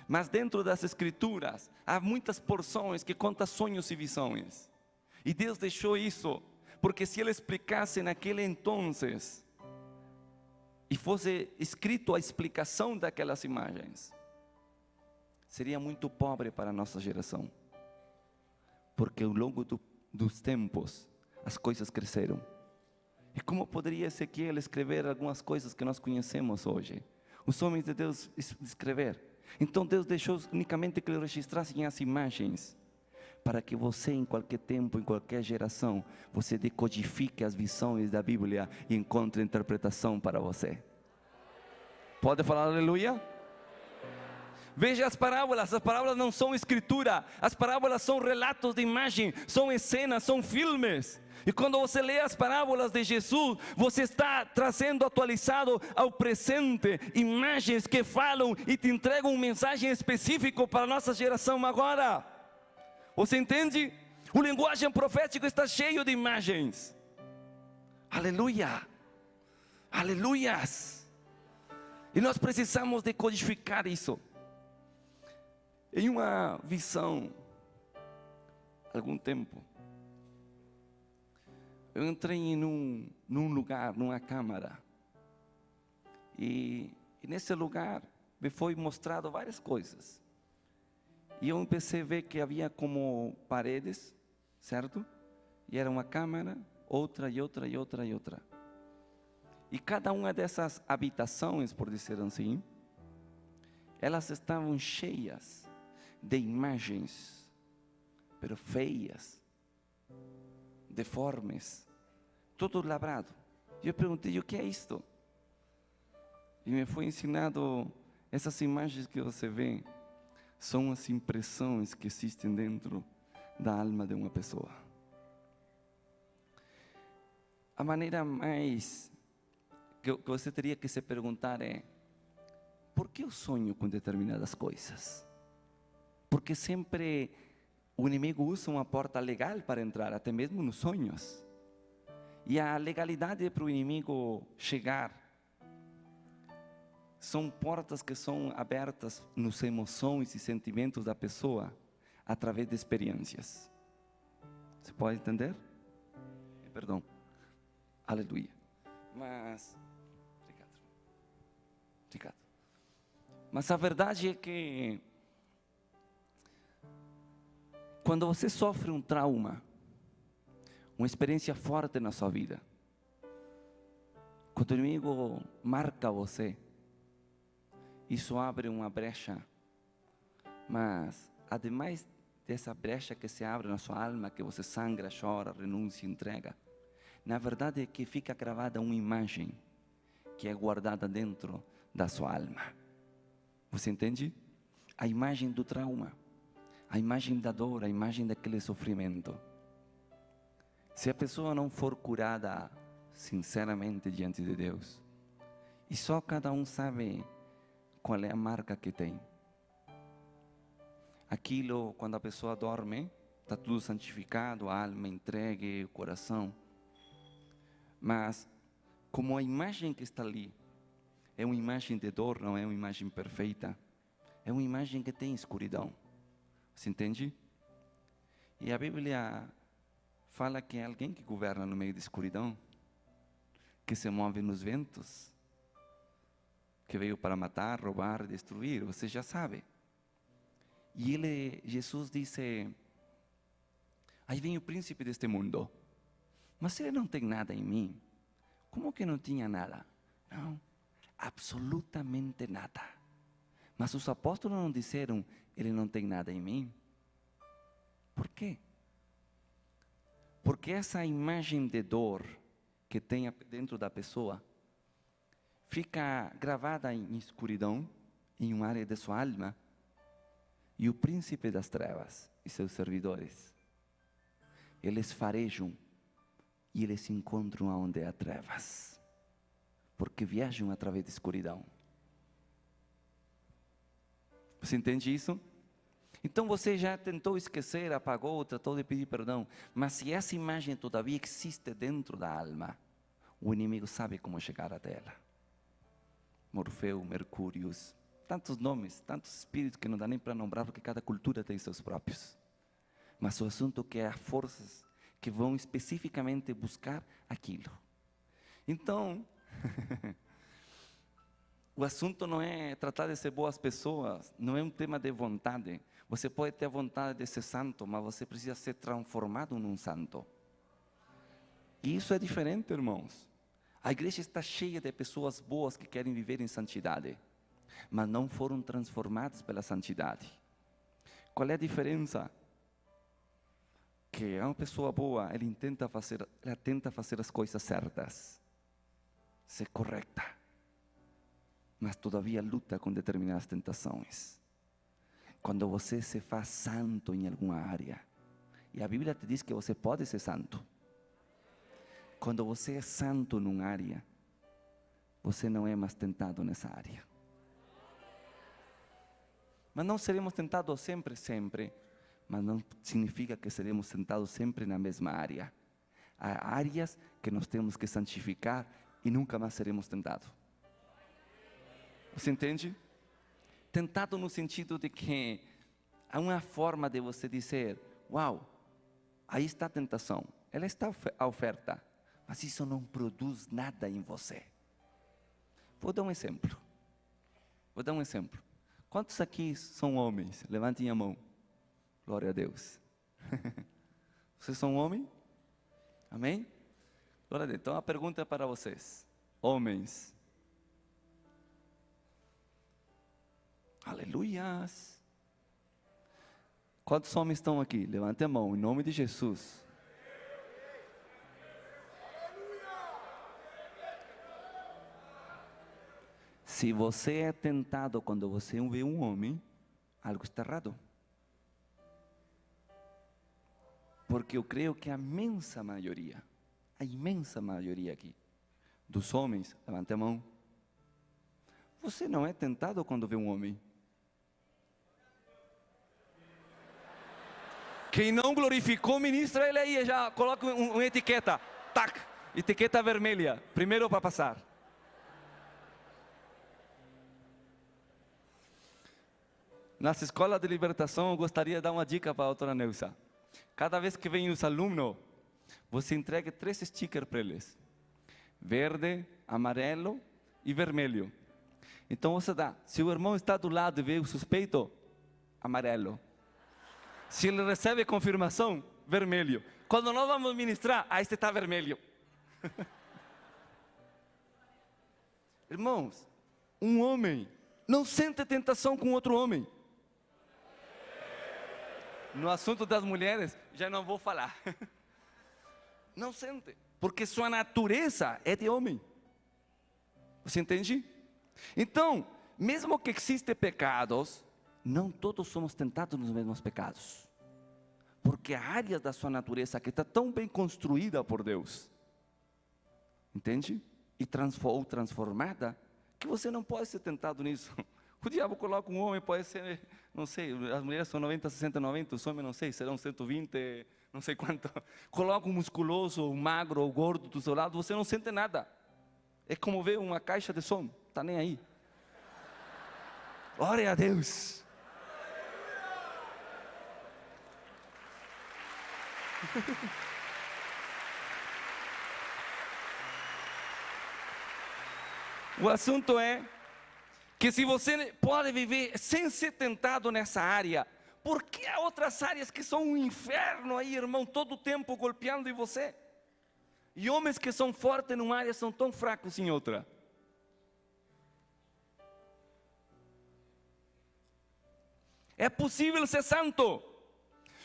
Mas dentro das escrituras, há muitas porções que contam sonhos e visões. E Deus deixou isso, porque se Ele explicasse naquele entonces, e fosse escrito a explicação daquelas imagens, seria muito pobre para a nossa geração. Porque ao longo dos tempos, as coisas cresceram. E como poderia Ezequiel escrever algumas coisas que nós conhecemos hoje? Os homens de Deus escrever. Então Deus deixou unicamente que eles registrassem as imagens, para que você em qualquer tempo, em qualquer geração, você decodifique as visões da Bíblia e encontre interpretação para você. Pode falar aleluia? Veja as parábolas não são escritura, as parábolas são relatos de imagem, são cenas, são filmes. E quando você lê as parábolas de Jesus, você está trazendo atualizado ao presente imagens que falam e te entregam uma mensagem específica para a nossa geração agora. Você entende? O linguagem profético está cheio de imagens. Aleluia, aleluias. E nós precisamos decodificar isso. Em uma visão, algum tempo, eu entrei num lugar, numa câmara, e nesse lugar me foi mostrado várias coisas, e eu comecei a ver que havia como paredes, certo? E era uma câmara, outra e outra e outra e outra, e cada uma dessas habitações, por dizer assim, elas estavam cheias de imagens, pero feias, deformes, tudo labrado. E eu perguntei: o que é isto? E me foi ensinado: essas imagens que você vê são as impressões que existem dentro da alma de uma pessoa. A maneira mais que você teria que se perguntar é: por que eu sonho com determinadas coisas? Porque sempre o inimigo usa uma porta legal para entrar, até mesmo nos sonhos. E a legalidade para o inimigo chegar são portas que são abertas nas emoções e sentimentos da pessoa através de experiências. Você pode entender? Perdão. Aleluia. Mas, obrigado. Mas a verdade é que quando você sofre um trauma, uma experiência forte na sua vida, quando o inimigo marca você, isso abre uma brecha. Mas, ademais dessa brecha que se abre na sua alma, que você sangra, chora, renuncia, entrega, na verdade é que fica gravada uma imagem que é guardada dentro da sua alma. Você entende? A imagem do trauma, a imagem da dor, a imagem daquele sofrimento. Se a pessoa não for curada sinceramente diante de Deus, e só cada um sabe qual é a marca que tem. Aquilo, quando a pessoa dorme, está tudo santificado, a alma entregue, o coração. Mas, como a imagem que está ali é uma imagem de dor, não é uma imagem perfeita, é uma imagem que tem escuridão. Você entende? E a Bíblia fala que é alguém que governa no meio da escuridão, que se move nos ventos, que veio para matar, roubar, destruir. Você já sabe. E Jesus disse: aí vem o príncipe deste mundo, mas ele não tem nada em mim. Como que não tinha nada? Não, absolutamente nada. Mas os apóstolos não disseram: ele não tem nada em mim. Por quê? Porque essa imagem de dor que tem dentro da pessoa fica gravada em escuridão, em uma área de sua alma, e o príncipe das trevas e seus servidores, eles farejam e eles encontram aonde há trevas, porque viajam através da escuridão. Você entende isso? Então você já tentou esquecer, apagou, tratou de pedir perdão. Mas se essa imagem todavia existe dentro da alma, o inimigo sabe como chegar até ela. Morfeu, Mercúrio, tantos nomes, tantos espíritos que não dá nem para nombrar, porque cada cultura tem seus próprios. Mas o assunto é que há forças que vão especificamente buscar aquilo. Então, o assunto não é tratar de ser boas pessoas, não é um tema de vontade. Você pode ter a vontade de ser santo, mas você precisa ser transformado num santo. E isso é diferente, irmãos. A igreja está cheia de pessoas boas que querem viver em santidade, mas não foram transformadas pela santidade. Qual é a diferença? Que é uma pessoa boa, ela tenta fazer as coisas certas, ser correta, mas todavia luta com determinadas tentações. Quando você se faz santo em alguma área, e a Bíblia te diz que você pode ser santo. Quando você é santo numa área, você não é mais tentado nessa área. Mas não seremos tentados sempre, mas não significa que seremos tentados sempre na mesma área. Há áreas que nós temos que santificar e nunca mais seremos tentados. Você entende? Tentado no sentido de que há uma forma de você dizer, uau, aí está a tentação, ela está a oferta, mas isso não produz nada em você. Vou dar um exemplo. Quantos aqui são homens? Levantem a mão. Glória a Deus. Vocês são homem? Amém? Glória a Deus. Então a pergunta é para vocês. Homens. Aleluias. Quantos homens estão aqui? Levante a mão, em nome de Jesus. Se você é tentado quando você vê um homem, algo está errado. Porque eu creio que a imensa maioria aqui, dos homens, levante a mão. Você não é tentado quando vê um homem. Quem não glorificou, ministra ele aí, já coloca uma etiqueta, tac, etiqueta vermelha, primeiro para passar. Nas escolas de libertação, eu gostaria de dar uma dica para a doutora Neuza. Cada vez que vem os alunos, você entrega 3 stickers para eles. Verde, amarelo e vermelho. Então você dá, se o irmão está do lado e vê o suspeito, amarelo. Se ele recebe confirmação, vermelho. Quando nós vamos ministrar, este está vermelho. Irmãos, um homem não sente tentação com outro homem. No assunto das mulheres, já não vou falar. Não sente, porque sua natureza é de homem. Você entende? Então, mesmo que existem pecados, não todos somos tentados nos mesmos pecados. Porque há áreas da sua natureza que está tão bem construída por Deus. Entende? Ou transformada, que você não pode ser tentado nisso. O diabo coloca um homem, pode ser, não sei, as mulheres são 90, 60, 90, os homens não sei, serão 120, não sei quanto. Coloca um musculoso, um magro ou gordo do seu lado, você não sente nada. É como ver uma caixa de som, está nem aí. Glória a Deus. O assunto é que se você pode viver sem ser tentado nessa área, por que há outras áreas que são um inferno aí, irmão, todo o tempo golpeando em você? E homens que são fortes numa área são tão fracos em outra. É possível ser santo.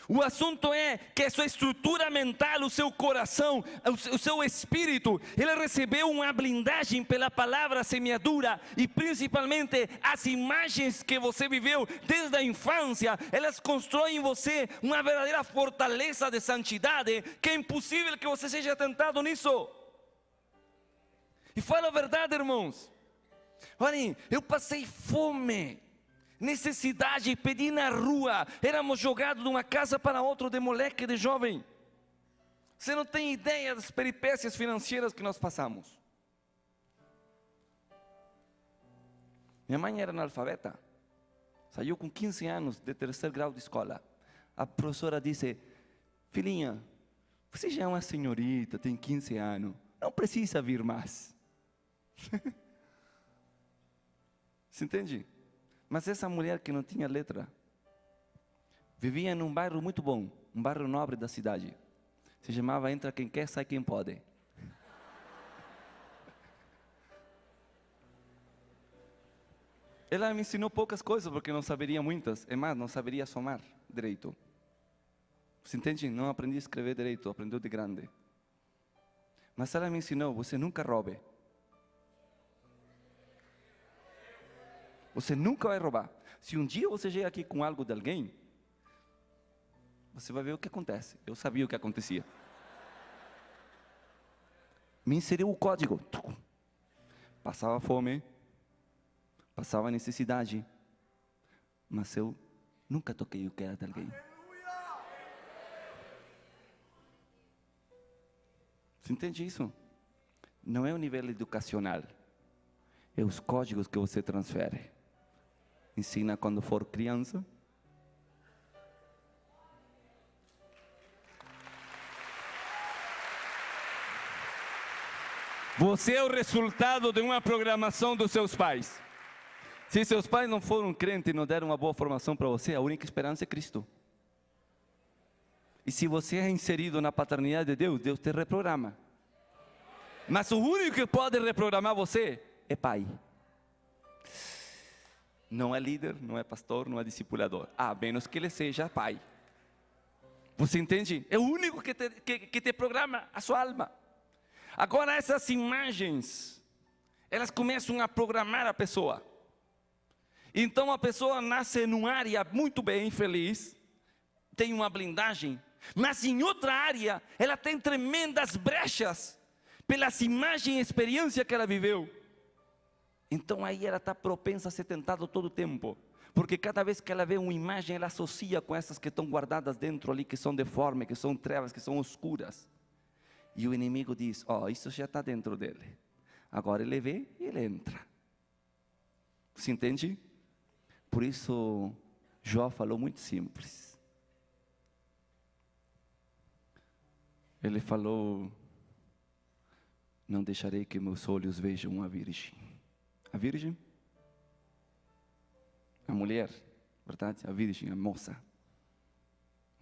O assunto é que a sua estrutura mental, o seu coração, o seu espírito, ele recebeu uma blindagem pela palavra semeadura e principalmente as imagens que você viveu desde a infância, elas constroem em você uma verdadeira fortaleza de santidade que é impossível que você seja tentado nisso. E falo a verdade, irmãos. Olhem, eu passei fome. necessidade, pedir na rua, éramos jogados de uma casa para outra, de moleque, de jovem. Você não tem ideia das peripécias financeiras que nós passamos. Minha mãe era analfabeta, saiu com 15 anos de 3º grau de escola. A professora disse: filhinha, você já é uma senhorita, tem 15 anos, não precisa vir mais. Você entende? Mas essa mulher que não tinha letra, vivia num bairro muito bom, um bairro nobre da cidade. Se chamava Entra Quem Quer, Sai Quem Pode. Ela me ensinou poucas coisas, porque não saberia muitas. É mais, não saberia somar direito. Você entende? Não aprendi a escrever direito, aprendeu de grande. Mas ela me ensinou: você nunca roube. Você nunca vai roubar. Se um dia você chegar aqui com algo de alguém, você vai ver o que acontece. Eu sabia o que acontecia. Me inseriu o código. Passava fome, passava necessidade, mas eu nunca toquei o que era de alguém. Você entende isso? Não é o nível educacional, é os códigos que você transfere. Ensina quando for criança. Você é o resultado de uma programação dos seus pais. Se seus pais não foram crentes e não deram uma boa formação para você, a única esperança é Cristo. E se você é inserido na paternidade de Deus, Deus te reprograma. Mas o único que pode reprogramar você é pai. Não é líder, não é pastor, não é discipulador. A menos que ele seja pai. Você entende? É o único que te programa a sua alma. Agora essas imagens, elas começam a programar a pessoa. Então a pessoa nasce numa área muito bem, feliz, tem uma blindagem, mas em outra área ela tem tremendas brechas, pelas imagens e experiência que ela viveu. Então aí ela está propensa a ser tentada todo o tempo, porque cada vez que ela vê uma imagem, ela associa com essas que estão guardadas dentro ali, que são deformes, que são trevas, que são oscuras. E o inimigo diz: isso já está dentro dele. Agora ele vê e ele entra. Você entende? Por isso, Jó falou muito simples. Ele falou: não deixarei que meus olhos vejam a virgem. A virgem? A mulher, verdade? A virgem, a moça.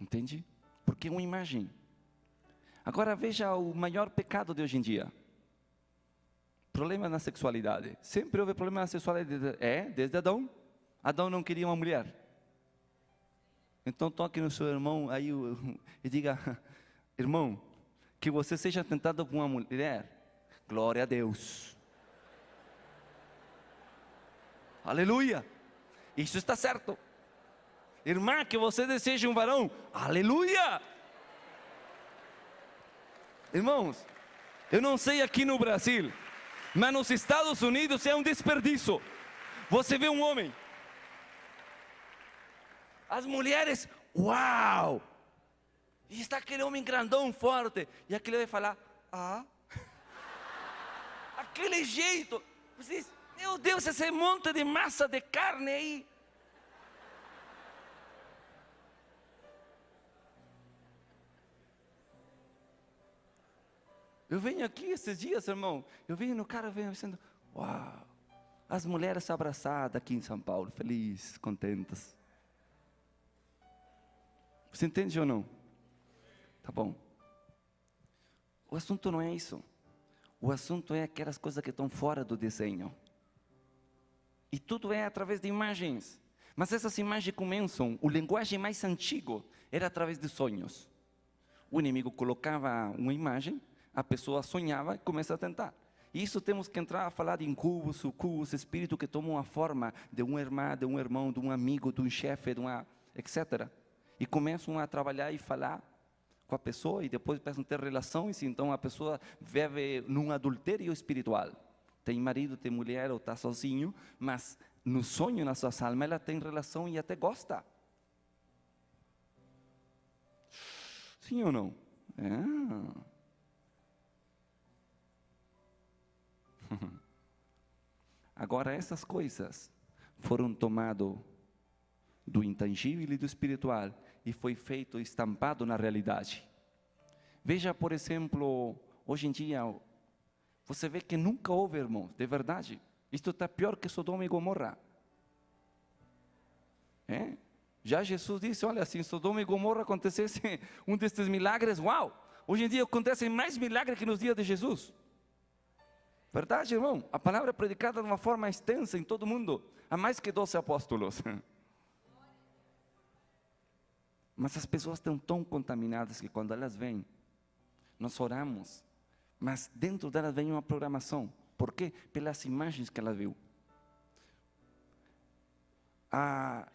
Entende? Porque é uma imagem. Agora veja o maior pecado de hoje em dia. Problema na sexualidade. Sempre houve problema na sexualidade. Desde Adão. Adão não queria uma mulher. Então toque no seu irmão aí e diga: irmão, que você seja tentado por uma mulher. Glória a Deus. Aleluia. Isso está certo. Irmã, que você deseje um varão. Aleluia. Irmãos, eu não sei aqui no Brasil, mas nos Estados Unidos é um desperdício. Você vê um homem, as mulheres, uau! E está aquele homem grandão, forte, e aquele vai falar: aquele jeito. Vocês, meu Deus, esse monte de massa de carne aí. Eu venho aqui esses dias, irmão, eu venho no cara, venho dizendo: uau, as mulheres abraçadas aqui em São Paulo, felizes, contentes. Você entende ou não? Tá bom. O assunto não é isso. O assunto é aquelas coisas que estão fora do desenho. E tudo é através de imagens. Mas essas imagens começam, o linguagem mais antigo era através de sonhos. O inimigo colocava uma imagem, a pessoa sonhava e começa a tentar. E isso temos que entrar a falar de incubos, sucubos, espírito que tomam a forma de uma irmã, de um irmão, de um amigo, de um chefe, de uma, etc. E começam a trabalhar e falar com a pessoa, e depois começam a ter relações, então a pessoa vive num adultério espiritual. tem marido, tem mulher ou está sozinho, mas no sonho, na sua alma, ela tem relação e até gosta. Sim ou não? Agora, essas coisas foram tomadas do intangível e do espiritual e foi feito, estampado na realidade. Veja, por exemplo, hoje em dia, você vê que nunca houve, irmãos, de verdade. Isto está pior que Sodoma e Gomorra. Já Jesus disse, olha, se em Sodoma e Gomorra acontecesse um destes milagres, uau! Hoje em dia acontecem mais milagres que nos dias de Jesus. Verdade, irmão? A palavra é predicada de uma forma extensa em todo mundo. Há mais que 12 apóstolos. Mas as pessoas estão tão contaminadas que quando elas vêm, nós oramos, mas dentro delas vem uma programação. Por quê? Pelas imagens que ela viu.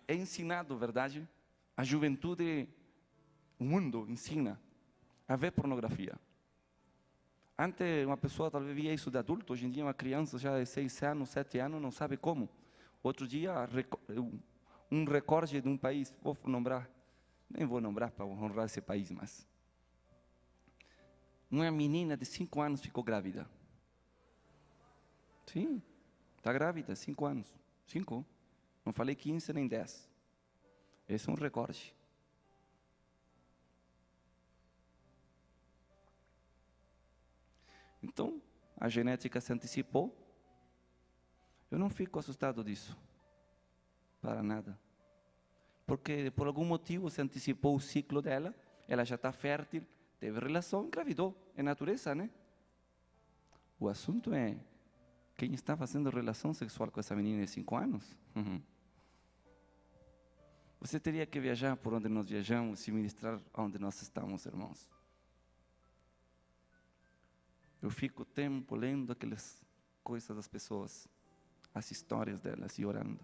É ensinado, verdade? A juventude, o mundo ensina a ver pornografia. Antes uma pessoa talvez via isso de adulto, hoje em dia uma criança já de 6 anos, 7 anos, não sabe como. Outro dia, um recorde de um país, vou nombrar, nem vou nombrar para honrar esse país, mas uma menina de 5 anos ficou grávida. Sim, está grávida, 5 anos. 5, não falei 15 nem 10. Esse é um recorde. Então, a genética se antecipou. Eu não fico assustado disso, para nada. Porque por algum motivo se antecipou o ciclo dela, ela já está fértil, teve relação, engravidou, é natureza, né? O assunto é, quem está fazendo relação sexual com essa menina de 5 anos? Você teria que viajar por onde nós viajamos e ministrar onde nós estamos, irmãos. Eu fico o tempo lendo aquelas coisas das pessoas, as histórias delas e orando.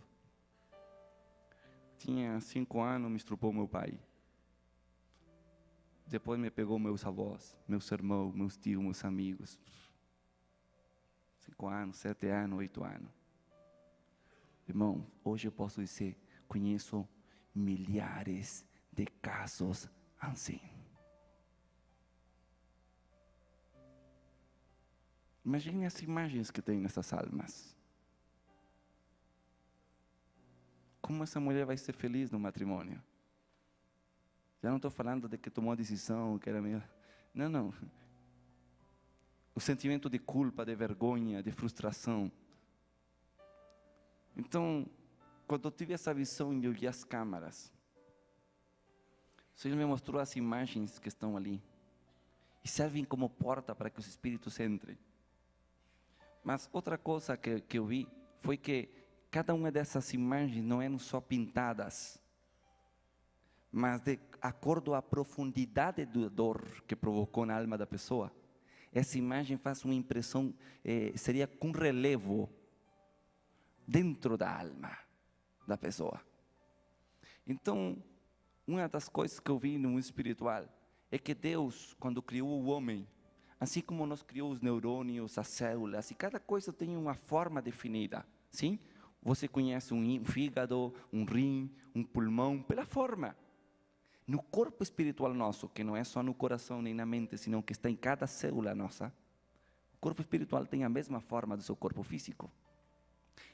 Tinha 5 anos, me estrupou meu pai. Depois me pegou meus avós, meus irmãos, meus tios, meus amigos. 5 anos, 7 anos, 8 anos. Irmão, hoje eu posso dizer, conheço milhares de casos assim. Imagine as imagens que tem nessas almas. Como essa mulher vai ser feliz no matrimônio? Já não estou falando de que tomou a decisão, que era meio... Não. O sentimento de culpa, de vergonha, de frustração. Então, quando eu tive essa visão e eu vi as câmaras, o Senhor me mostrou as imagens que estão ali. E servem como porta para que os espíritos entrem. Mas outra coisa que eu vi foi que cada uma dessas imagens não eram só pintadas, mas de acordo à profundidade da dor que provocou na alma da pessoa. Essa imagem faz uma impressão, seria com relevo dentro da alma da pessoa. Então, uma das coisas que eu vi no mundo espiritual é que Deus, quando criou o homem, assim como nos criou os neurônios, as células, e cada coisa tem uma forma definida, sim? Você conhece um fígado, um rim, um pulmão, pela forma. No corpo espiritual nosso, que não é só no coração nem na mente, senão que está em cada célula nossa, o corpo espiritual tem a mesma forma do seu corpo físico.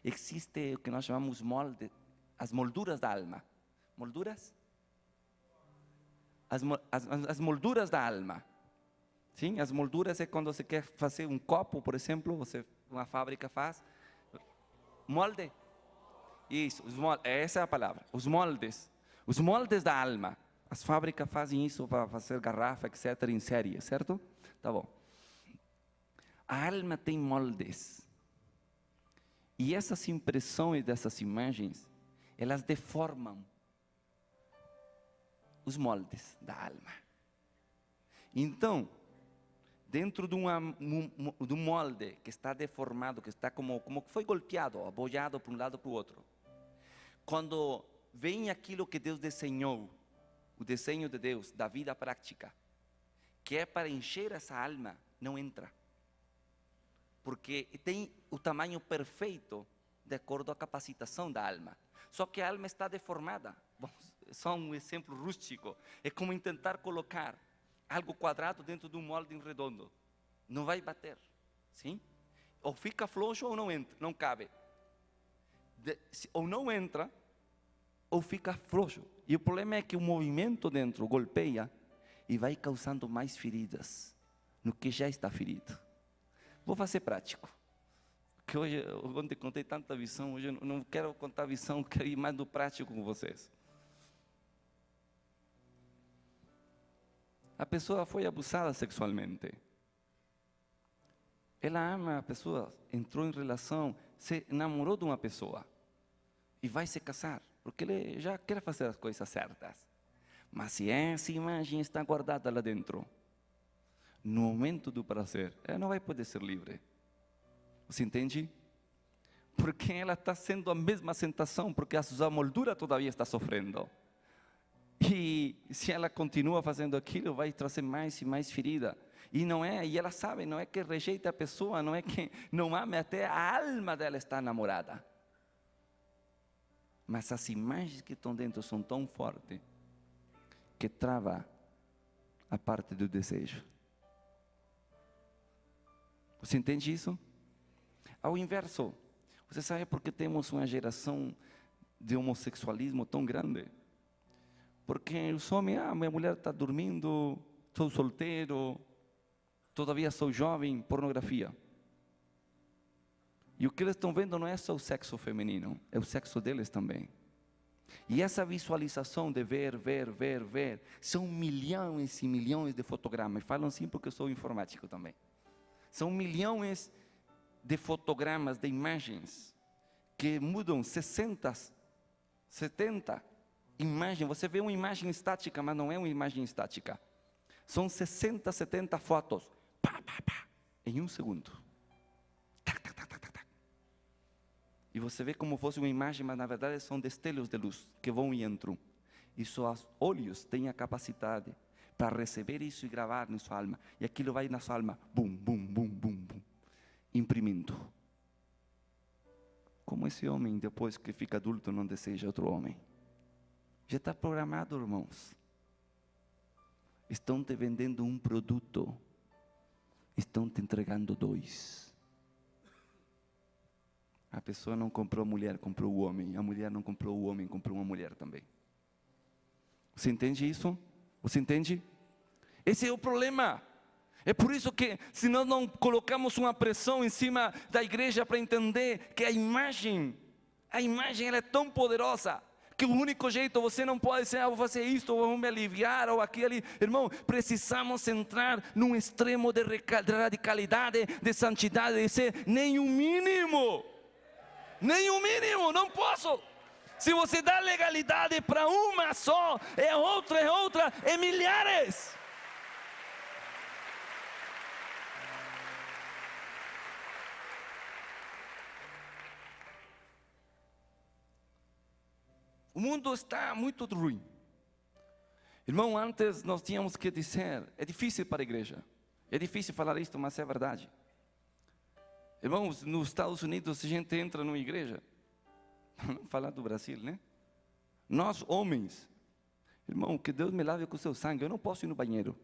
Existe o que nós chamamos as molduras da alma. Molduras? As molduras da alma. Sim, as molduras é quando você quer fazer um copo, por exemplo, uma fábrica faz. Molde. Isso, essa é a palavra. Os moldes da alma. As fábricas fazem isso para fazer garrafa, etc., em série, certo? Tá bom. A alma tem moldes. E essas impressões dessas imagens, elas deformam os moldes da alma. Então, dentro de um molde que está deformado, que está como que foi golpeado, aboiado para um lado para o outro. Quando vem aquilo que Deus desenhou, o desenho de Deus, da vida prática, que é para encher essa alma, não entra. porque tem o tamanho perfeito de acordo com a capacitação da alma. Só que a alma está deformada. Bom, só um exemplo rústico. É como tentar colocar algo quadrado dentro de um molde redondo. Não vai bater, sim? Ou fica floxo ou não entra, não cabe. Ou não entra, ou fica floxo. E o problema é que o movimento dentro golpeia e vai causando mais feridas no que já está ferido. Vou fazer prático. Que hoje, ontem contei tanta visão, hoje eu não quero contar visão, quero ir mais no prático com vocês. A pessoa foi abusada sexualmente. Ela ama a pessoa, entrou em relação, se namorou de uma pessoa e vai se casar, porque ele já quer fazer as coisas certas. Mas se essa imagem está guardada lá dentro, no momento do prazer, ela não vai poder ser livre. Você entende? Porque ela está sendo a mesma sensação, porque a sua moldura todavia está sofrendo. E se ela continua fazendo aquilo, vai trazer mais e mais ferida. E não é, e ela sabe, não é que rejeita a pessoa, não é que não ame, até a alma dela está namorada. Mas as imagens que estão dentro são tão fortes que trava a parte do desejo. Você entende isso? Ao inverso, você sabe por que temos uma geração de homossexualismo tão grande? Porque os homens, minha mulher está dormindo, sou solteiro, todavia sou jovem, pornografia. E o que eles estão vendo não é só o sexo feminino, é o sexo deles também. E essa visualização de ver, são milhões e milhões de fotogramas. Falam assim porque eu sou informático também. São milhões de fotogramas, de imagens, que mudam 60, 70 imagens. Você vê uma imagem estática, mas não é uma imagem estática. São 60, 70 fotos, em um segundo. E você vê como fosse uma imagem, mas na verdade são destellos de luz que vão e entram. E só os olhos têm a capacidade para receber isso e gravar na sua alma. E aquilo vai na sua alma, bum, bum, bum, bum, bum, imprimindo. Como esse homem, depois que fica adulto, não deseja outro homem? Já está programado, irmãos. Estão te vendendo um produto, estão te entregando dois. A pessoa não comprou a mulher, comprou o homem. A mulher não comprou o homem, comprou uma mulher também. Você entende isso? Você entende? Esse é o problema. É por isso que, se nós não colocamos uma pressão em cima da igreja para entender que a imagem ela é tão poderosa, que o único jeito, você não pode dizer, vou fazer isto, ou vou me aliviar, ou aquilo ali. Irmão, precisamos entrar num extremo de radicalidade, de santidade, de ser nem o mínimo, não posso. Se você dá legalidade para uma só, é outra, é milhares. O mundo está muito ruim. Irmão, antes nós tínhamos que dizer, é difícil para a igreja. É difícil falar isto, mas é verdade. Irmãos, nos Estados Unidos, a gente entra numa igreja, falar do Brasil, né? Nós, homens, irmão, que Deus me lave com o seu sangue, eu não posso ir no banheiro.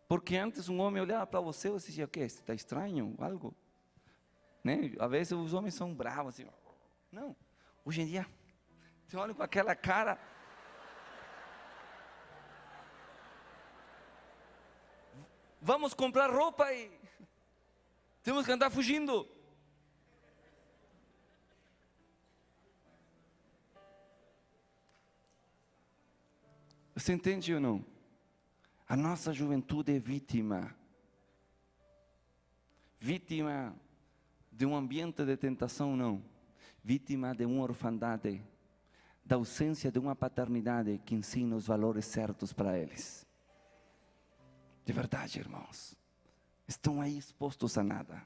Porque antes um homem olhava para você e dizia, o que? Está estranho? Algo? Né? Às vezes os homens são bravos, assim. Não, hoje em dia, você olha com aquela cara. Vamos comprar roupa e temos que andar fugindo. Você entende ou não? A nossa juventude é vítima de um ambiente de tentação, não. Vítima de uma orfandade, da ausência de uma paternidade que ensina os valores certos para eles. De verdade, irmãos, estão aí expostos a nada.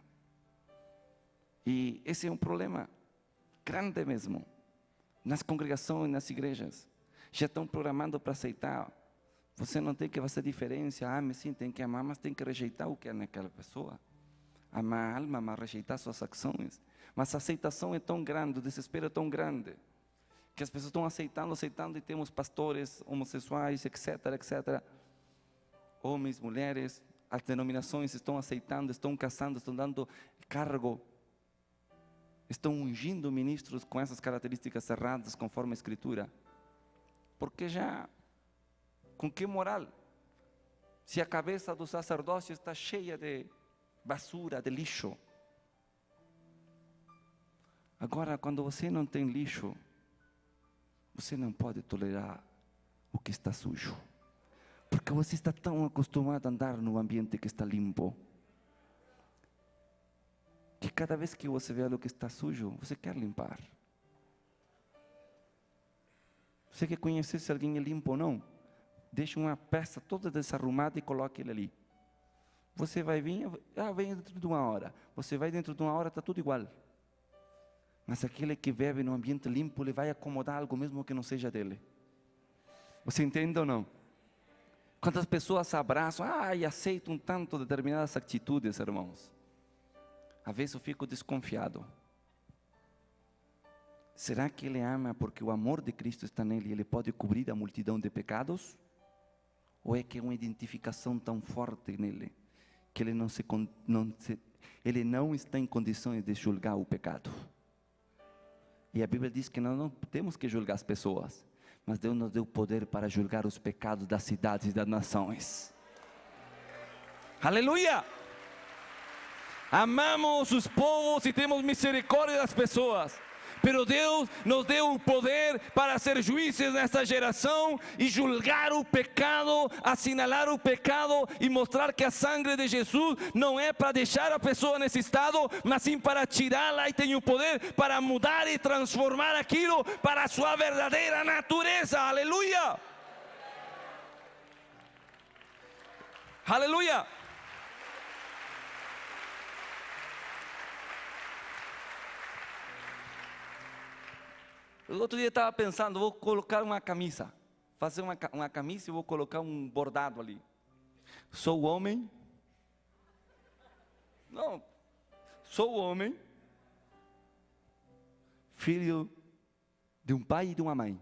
E esse é um problema grande mesmo. Nas congregações, nas igrejas, já estão programando para aceitar. Você não tem que fazer diferença. Mas sim, tem que amar, mas tem que rejeitar o que é naquela pessoa. Amar a alma, mas rejeitar suas ações. Mas a aceitação é tão grande, o desespero é tão grande, que as pessoas estão aceitando, e temos pastores homossexuais, etc, etc. Homens, mulheres, as denominações estão aceitando, estão casando, estão dando cargo, estão ungindo ministros com essas características erradas, conforme a Escritura. Porque já, com que moral? Se a cabeça do sacerdócio está cheia de basura, de lixo. Agora, quando você não tem lixo, você não pode tolerar o que está sujo. Porque você está tão acostumado a andar no ambiente que está limpo, que cada vez que você vê algo que está sujo, você quer limpar. Você quer conhecer se alguém é limpo ou não? Deixa uma peça toda desarrumada e coloque ele ali. Você vai vir, vem dentro de uma hora. Você vai dentro de uma hora, está tudo igual. Mas aquele que vive num ambiente limpo, ele vai acomodar algo mesmo que não seja dele. Você entende ou não? Quantas pessoas se abraçam, e aceitam tanto determinadas atitudes, irmãos. Às vezes eu fico desconfiado. Será que ele ama porque o amor de Cristo está nele e ele pode cobrir a multidão de pecados? Ou é que é uma identificação tão forte nele, que ele ele não está em condições de julgar o pecado? E a Bíblia diz que nós não temos que julgar as pessoas, mas Deus nos deu poder para julgar os pecados das cidades e das nações. Aleluia! Amamos os povos e temos misericórdia das pessoas. Pero Deus nos deu o poder para ser juízes nesta geração e julgar o pecado, assinalar o pecado e mostrar que a sangue de Jesus não é para deixar a pessoa nesse estado, mas sim para tirá-la, e tem o poder para mudar e transformar aquilo para a sua verdadeira natureza. Aleluia! Aleluia! O outro dia eu estava pensando, vou colocar uma camisa, fazer uma camisa e vou colocar um bordado ali. Sou homem. Não, sou homem, filho de um pai e de uma mãe.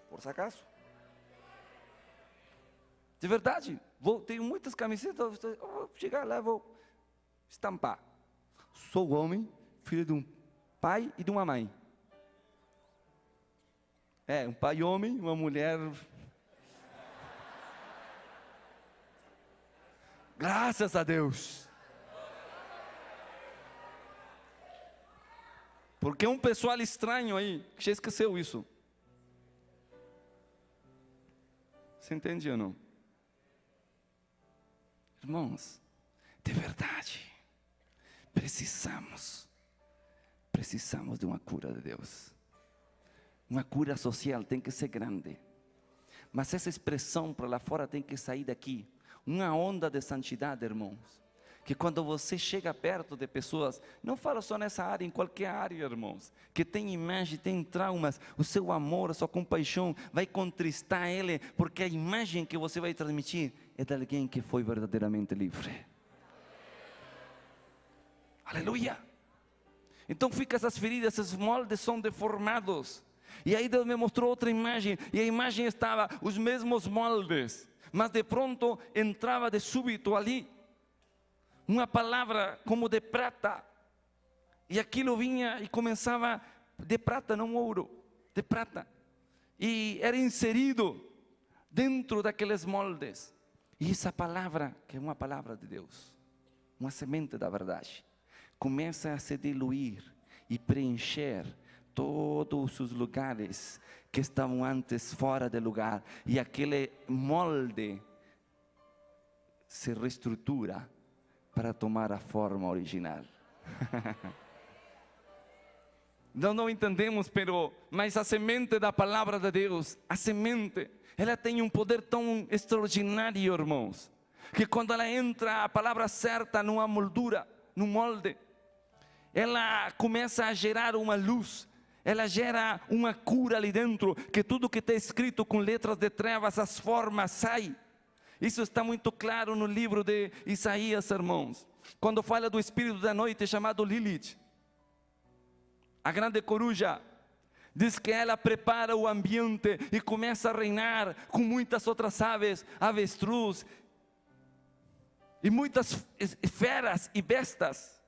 Por si acaso? De verdade, tenho muitas camisetas, vou chegar lá, vou estampar. Sou homem, filho de um pai e de uma mãe. Um pai homem, uma mulher. Graças a Deus. Porque um pessoal estranho aí, que já esqueceu isso. Você entende ou não? Irmãos, de verdade, precisamos de uma cura de Deus. Uma cura social tem que ser grande. Mas essa expressão para lá fora tem que sair daqui. Uma onda de santidade, irmãos. Que quando você chega perto de pessoas, não falo só nessa área, em qualquer área, irmãos, que tem imagem, tem traumas, o seu amor, a sua compaixão vai contristar ele, porque a imagem que você vai transmitir é de alguém que foi verdadeiramente livre. Aleluia! Então fica essas feridas, esses moldes são deformados. E aí Deus me mostrou outra imagem, e a imagem estava os mesmos moldes, mas de pronto entrava de súbito ali uma palavra como de prata, e aquilo vinha e começava de prata, não ouro, de prata, e era inserido dentro daqueles moldes, e essa palavra, que é uma palavra de Deus, uma semente da verdade, começa a se diluir e preencher todos os lugares que estavam antes fora de lugar, e aquele molde se reestrutura para tomar a forma original. Não entendemos, mas a semente da palavra de Deus, a semente, ela tem um poder tão extraordinário, irmãos, que quando ela entra a palavra certa numa moldura, num molde, ela começa a gerar uma luz. ela gera uma cura ali dentro, que tudo que está escrito com letras de trevas, as formas saem. Isso está muito claro no livro de Isaías, irmãos. Quando fala do espírito da noite chamado Lilith, a grande coruja, diz que ela prepara o ambiente e começa a reinar com muitas outras aves, avestruz, e muitas feras e bestas.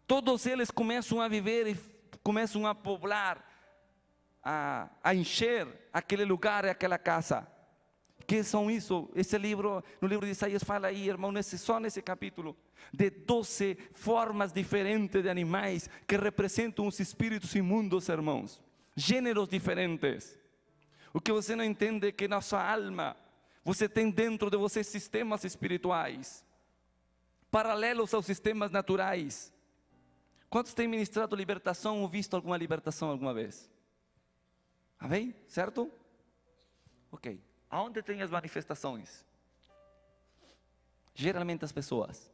Todos eles começam a viver e começam a poblar, a encher aquele lugar e aquela casa. Que são isso? Esse livro, no livro de Isaías fala aí, irmão, só nesse capítulo, de 12 formas diferentes de animais que representam os espíritos imundos, irmãos. Gêneros diferentes. O que você não entende é que na sua alma, você tem dentro de você sistemas espirituais, paralelos aos sistemas naturais. Quantos têm ministrado libertação ou visto alguma libertação alguma vez? Amém? Certo? Ok. Aonde tem as manifestações? Geralmente as pessoas.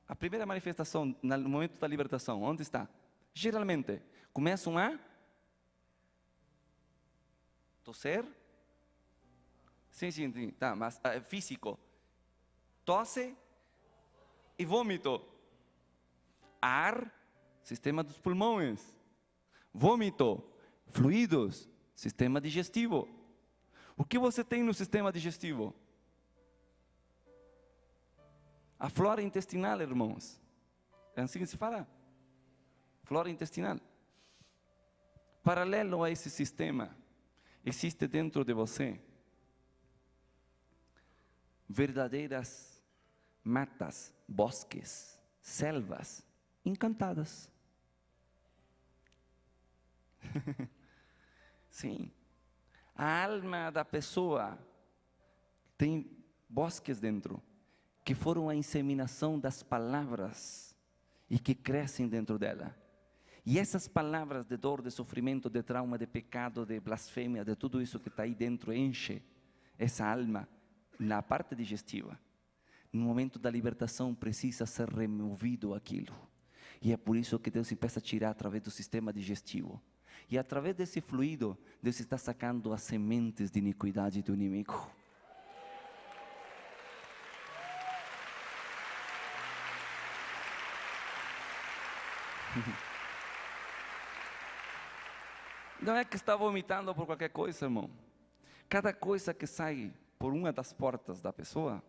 A primeira manifestação no momento da libertação, onde está? Geralmente começam a tosser. Sim, tá, mas físico. Tosse e vômito. Ar, sistema dos pulmões. Vômito, fluidos, sistema digestivo. O que você tem no sistema digestivo? A flora intestinal, irmãos. É assim que se fala? Flora intestinal. Paralelo a esse sistema, existe dentro de você verdadeiras matas, bosques, selvas encantadas. Sim. A alma da pessoa tem bosques dentro, que foram a inseminação das palavras e que crescem dentro dela. E essas palavras de dor, de sofrimento, de trauma, de pecado, de blasfêmia, de tudo isso que está aí dentro, enche essa alma na parte digestiva. No momento da libertação precisa ser removido aquilo. E é por isso que Deus empieza a tirar através do sistema digestivo. E através desse fluido, Deus está sacando as sementes de iniquidade do inimigo. Não é que está vomitando por qualquer coisa, irmão. Cada coisa que sai por uma das portas da pessoa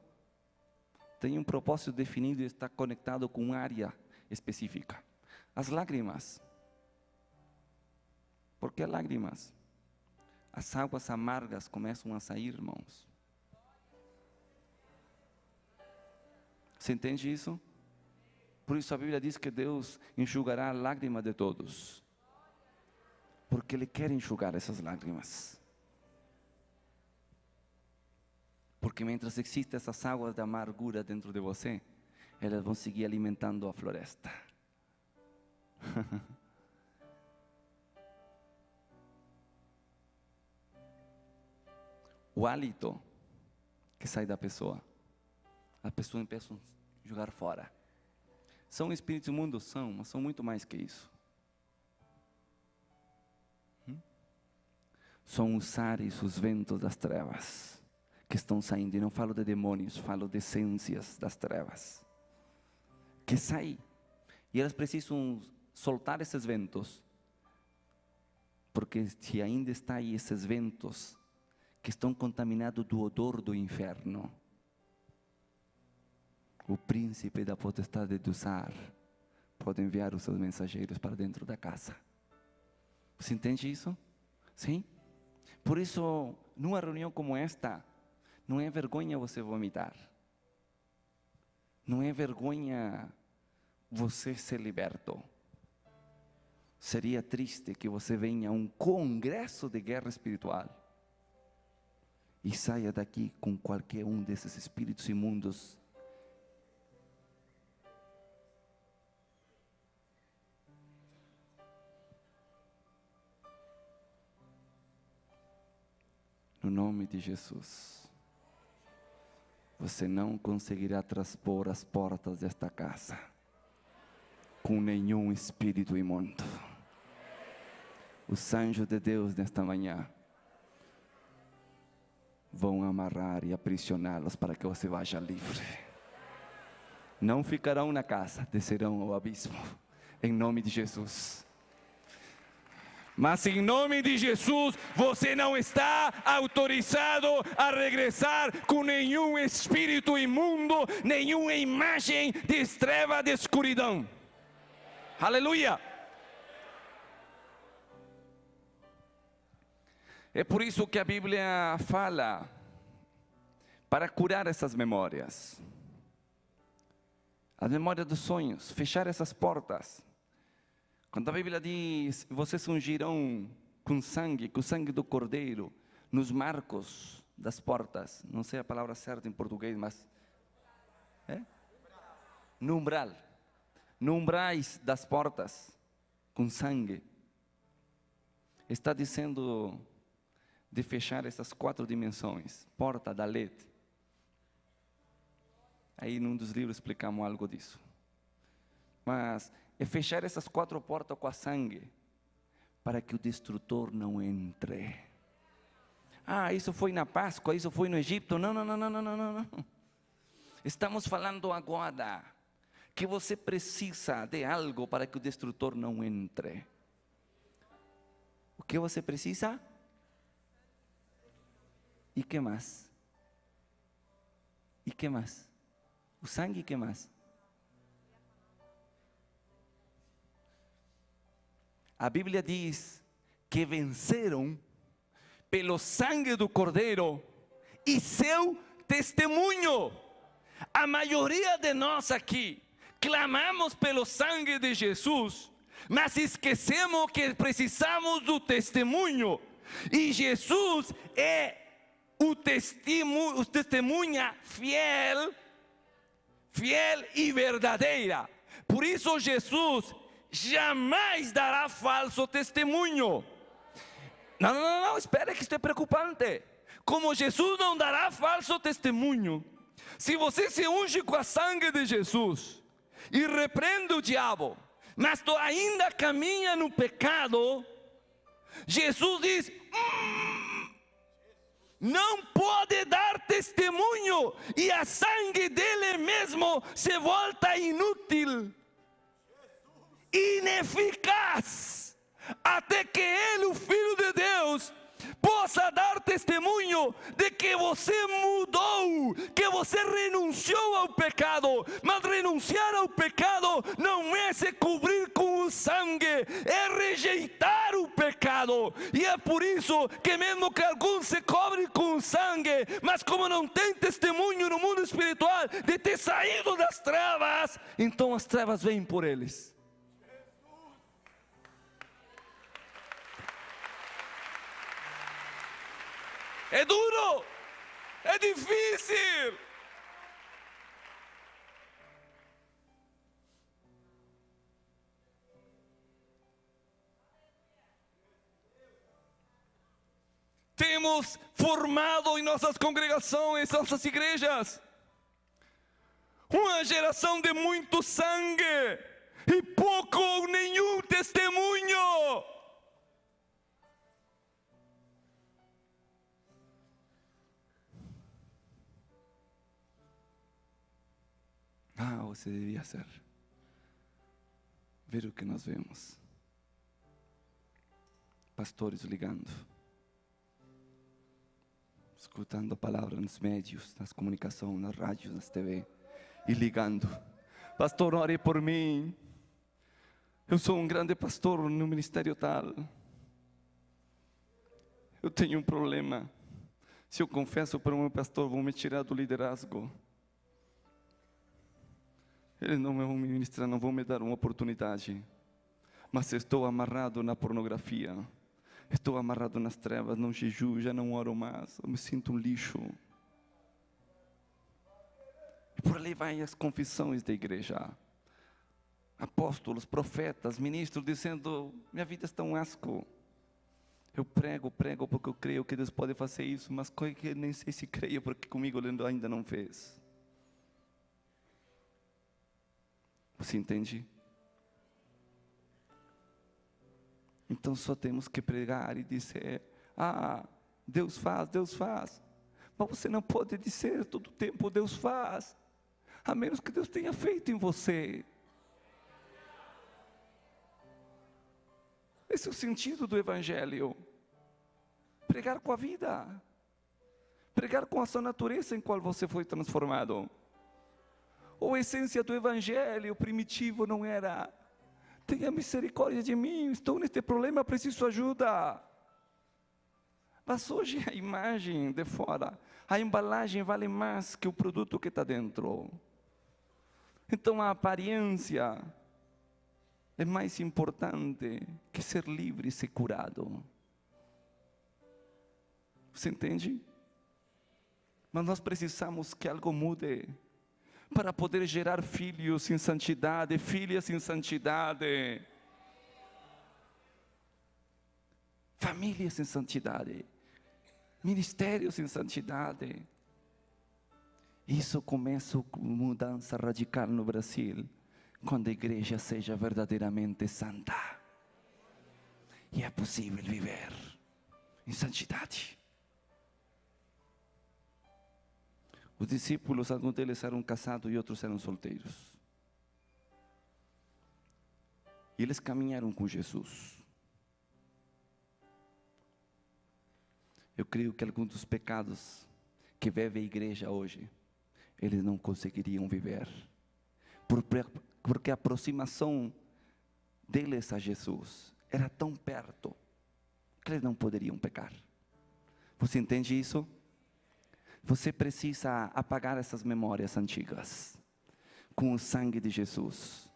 tem um propósito definido e está conectado com uma área específica. As lágrimas. Por que lágrimas? As águas amargas começam a sair, irmãos. Você entende isso? Por isso a Bíblia diz que Deus enxugará a lágrima de todos. Porque Ele quer enxugar essas lágrimas. Porque mientras existem essas águas de amargura dentro de você, elas vão seguir alimentando a floresta. O hálito que sai da pessoa, a pessoa empieza a jogar fora. São espíritos imundos? São, mas são muito mais que isso. São os ares, os ventos das trevas que estão saindo. E não falo de demônios, falo de essências das trevas que saem. E elas precisam soltar esses ventos, porque se ainda está aí esses ventos que estão contaminados do odor do inferno, o príncipe da potestade do ar pode enviar os seus mensageiros para dentro da casa. Você entende isso? Sim? Por isso, numa reunião como esta, não é vergonha você vomitar. Não é vergonha você ser liberto. Seria triste que você venha a um congresso de guerra espiritual e saia daqui com qualquer um desses espíritos imundos. No nome de Jesus, você não conseguirá transpor as portas desta casa com nenhum espírito imundo. Os anjos de Deus nesta manhã vão amarrar e aprisioná-los para que você vá livre. Não ficarão na casa, descerão ao abismo, em nome de Jesus. Mas em nome de Jesus, você não está autorizado a regressar com nenhum espírito imundo, nenhuma imagem de treva, de escuridão. Aleluia! É por isso que a Bíblia fala para curar essas memórias. A memória dos sonhos, fechar essas portas. Quando a Bíblia diz, vocês ungirão com o sangue do Cordeiro, nos marcos das portas. Não sei a palavra certa em português, mas... No umbral. No umbrais das portas, com sangue. Está dizendo de fechar essas 4 dimensões. Porta, Dalet. Aí num dos livros explicamos algo disso. Mas é fechar essas 4 portas com a sangue, para que o destrutor não entre. Isso foi na Páscoa, isso foi no Egito. Não. Estamos falando agora que você precisa de algo para que o destrutor não entre. O que você precisa? E que mais? E que mais? O sangue e que mais? A Bíblia diz que venceram pelo sangue do Cordeiro e seu testemunho. A maioria de nós aqui clamamos pelo sangue de Jesus, mas esquecemos que precisamos do testemunho. E Jesus é o testemunha fiel e verdadeira. Por isso Jesus jamais dará falso testemunho. Não, espere, que isto é preocupante. Como Jesus não dará falso testemunho, se você se unge com a sangue de Jesus e repreende o diabo, mas tu ainda caminha no pecado, Jesus diz: não pode dar testemunho, e a sangue dele mesmo se volta inútil, ineficaz, até que ele, o Filho de Deus, possa dar testemunho de que você mudou, que você renunciou ao pecado. Mas renunciar ao pecado não é se cobrir com o sangue, é rejeitar o pecado. E é por isso que mesmo que alguns se cobrem com o sangue, mas como não tem testemunho no mundo espiritual de ter saído das trevas, então as trevas vêm por eles. É duro, é difícil. Temos formado em nossas congregações, nossas igrejas, uma geração de muito sangue e pouco ou nenhum testemunho. Você devia ver o que nós vemos. Pastores ligando, escutando a palavra nos médios, nas comunicações, nas rádios, nas TV, e ligando: pastor, ore por mim, eu sou um grande pastor no ministério tal, eu tenho um problema, se eu confesso para o meu pastor, vão me tirar do liderazgo. Eles não vão me ministrar, não vão me dar uma oportunidade. Mas estou amarrado na pornografia. Estou amarrado nas trevas, no jejum, já não oro mais. Eu me sinto um lixo. E por ali vai as confissões da igreja. Apóstolos, profetas, ministros dizendo: minha vida está um asco. Eu prego porque eu creio que Deus pode fazer isso, mas que nem sei se creio, porque comigo Ele ainda não fez. Você entende? Então só temos que pregar e dizer: Deus faz, Deus faz. Mas você não pode dizer todo o tempo Deus faz, a menos que Deus tenha feito em você. Esse é o sentido do Evangelho. Pregar com a vida. Pregar com a sua natureza em qual você foi transformado. Ou a essência do Evangelho primitivo não era: tenha misericórdia de mim, estou neste problema, preciso ajuda. Mas hoje a imagem de fora, a embalagem vale mais que o produto que está dentro. Então a aparência é mais importante que ser livre e ser curado. Você entende? Mas nós precisamos que algo mude para poder gerar filhos em santidade, filhas em santidade, famílias em santidade, ministérios em santidade. Isso começa com mudança radical no Brasil, quando a igreja seja verdadeiramente santa. E é possível viver em santidade. Os discípulos, alguns deles eram casados e outros eram solteiros. E eles caminharam com Jesus. Eu creio que alguns dos pecados que vive a igreja hoje, eles não conseguiriam viver. Porque a aproximação deles a Jesus era tão perto, que eles não poderiam pecar. Você entende isso? Você precisa apagar essas memórias antigas, com o sangue de Jesus,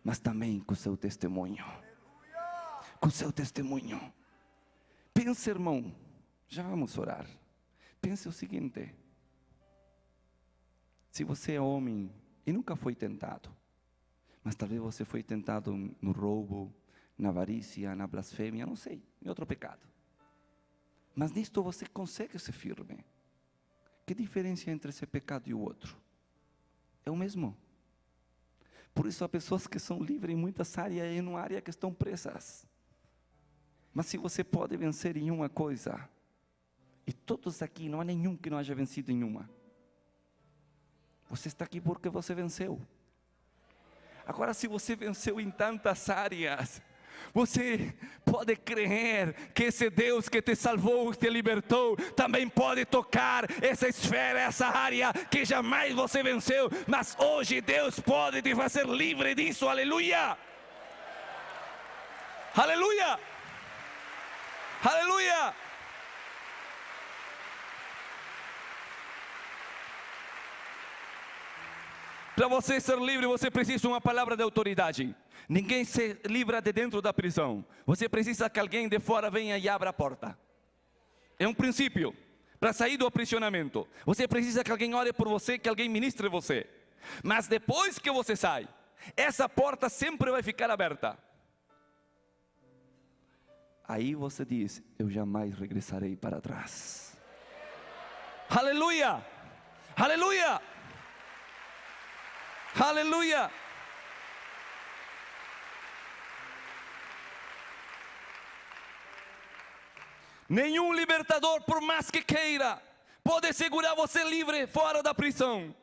mas também com o seu testemunho. Com o seu testemunho. Pense, irmão, já vamos orar. Pense o seguinte: se você é homem e nunca foi tentado, mas talvez você foi tentado no roubo, na avarícia, na blasfêmia, não sei, em outro pecado. Mas nisto você consegue ser firme. Que diferença entre esse pecado e o outro? É o mesmo. Por isso há pessoas que são livres em muitas áreas e numa área que estão presas. Mas se você pode vencer em uma coisa, e todos aqui, não há nenhum que não haja vencido em uma. Você está aqui porque você venceu. Agora, se você venceu em tantas áreas, você pode crer que esse Deus que te salvou, que te libertou, também pode tocar essa esfera, essa área que jamais você venceu, mas hoje Deus pode te fazer livre disso. Aleluia! Aleluia! Aleluia! Para você ser livre, você precisa de uma palavra de autoridade. Ninguém se livra de dentro da prisão. Você precisa que alguém de fora venha e abra a porta. É um princípio. Para sair do aprisionamento, você precisa que alguém ore por você, que alguém ministre você. Mas depois que você sai, essa porta sempre vai ficar aberta. Aí você diz: eu jamais regressarei para trás. Aleluia! Aleluia! Aleluia! Nenhum libertador, por mais que queira, pode segurar você livre fora da prisão.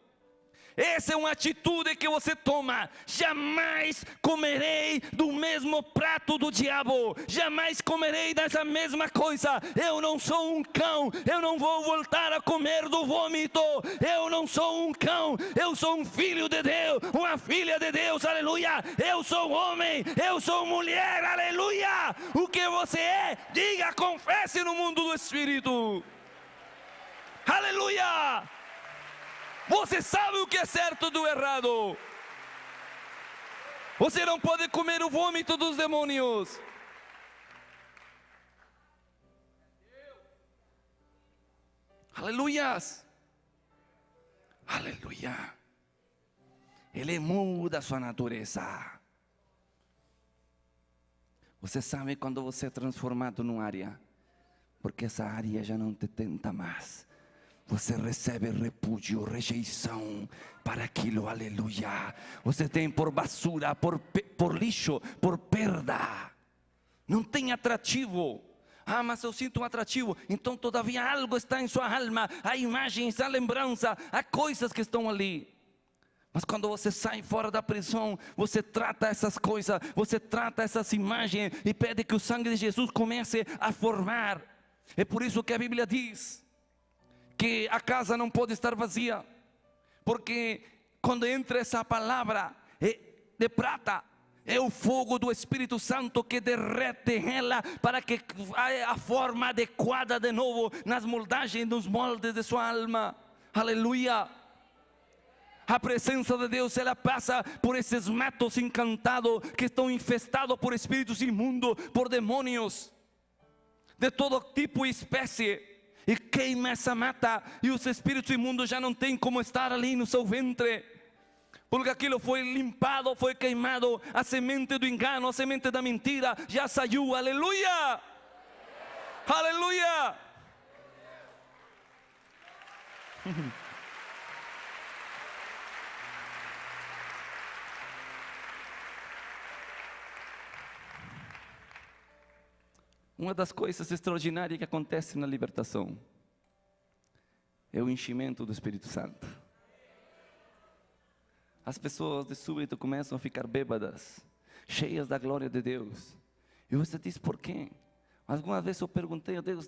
Essa é uma atitude que você toma. Jamais comerei do mesmo prato do diabo. Jamais comerei dessa mesma coisa. Eu não sou um cão. Eu não vou voltar a comer do vômito. Eu não sou um cão. Eu sou um filho de Deus, uma filha de Deus. Aleluia. Eu sou homem. Eu sou mulher. Aleluia. O que você é, diga, confesse no mundo do Espírito. Aleluia. Você sabe o que é certo do errado. Você não pode comer o vômito dos demônios. Aleluias. Aleluia. Ele muda a sua natureza. Você sabe quando você é transformado numa área, porque essa área já não te tenta mais. Você recebe repúdio, rejeição para aquilo, aleluia. Você tem por basura, por lixo, por perda. não tem atrativo. Ah, mas eu sinto um atrativo. Então todavia algo está em sua alma. Há imagens, há lembrança, há coisas que estão ali. Mas quando você sai fora da prisão, você trata essas coisas, você trata essas imagens e pede que o sangue de Jesus comece a formar. É por isso que a Bíblia diz que a casa não pode estar vazia, porque quando entra essa palavra de prata, é o fogo do Espírito Santo que derrete ela para que haja a forma adequada de novo nas moldagens, nos moldes de sua alma. Aleluia! A presença de Deus, ela passa por esses matos encantados que estão infestados por espíritos imundos, por demônios de todo tipo e espécie, e queima essa mata, e os espíritos imundos já não têm como estar ali no seu ventre, porque aquilo foi limpado, foi queimado. A semente do engano, a semente da mentira já saiu. Aleluia! Aleluia! Uma das coisas extraordinárias que acontece na libertação é o enchimento do Espírito Santo. As pessoas de súbito começam a ficar bêbadas, cheias da glória de Deus. E você diz, por quê? Alguma vez eu perguntei a Deus,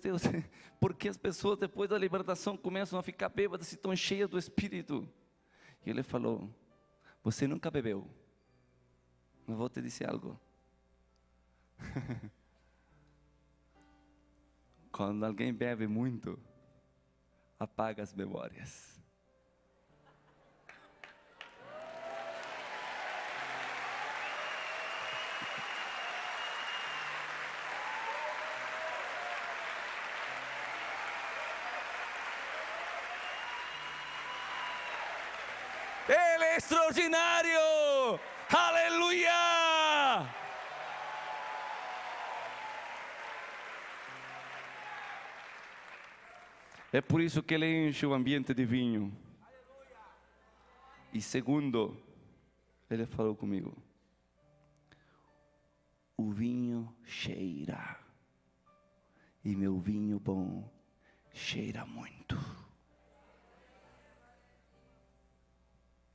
por que as pessoas depois da libertação começam a ficar bêbadas e estão cheias do Espírito? E Ele falou, você nunca bebeu, mas vou te dizer algo. Quando alguém bebe muito, apaga as memórias. Ele é extraordinário! Aleluia! É por isso que Ele enche o ambiente de vinho. E segundo, Ele falou comigo, o vinho cheira, e meu vinho bom cheira muito.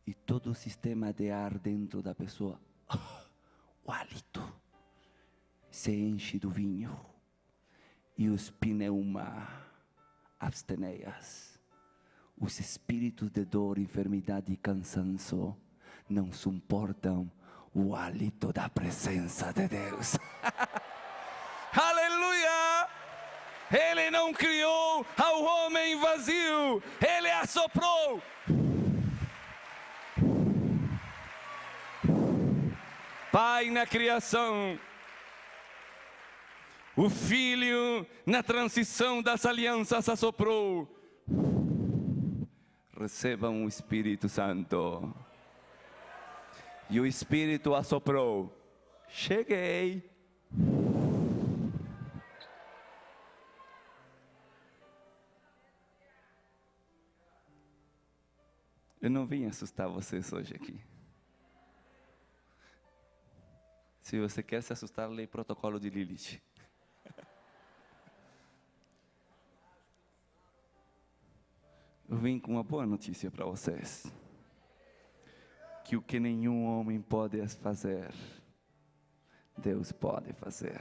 E todo o sistema de ar dentro da pessoa, o hálito, se enche do vinho. E os pneuma, absteneias, os espíritos de dor, enfermidade e cansaço não suportam o hálito da presença de Deus. Aleluia! Ele não criou ao homem vazio, Ele assoprou. Pai na criação, o Filho na transição das alianças assoprou. Recebam o Espírito Santo. E o Espírito assoprou. Cheguei. Eu não vim assustar vocês hoje aqui. Se você quer se assustar, leia o protocolo de Lilith. Eu vim com uma boa notícia para vocês. Que o que nenhum homem pode fazer, Deus pode fazer.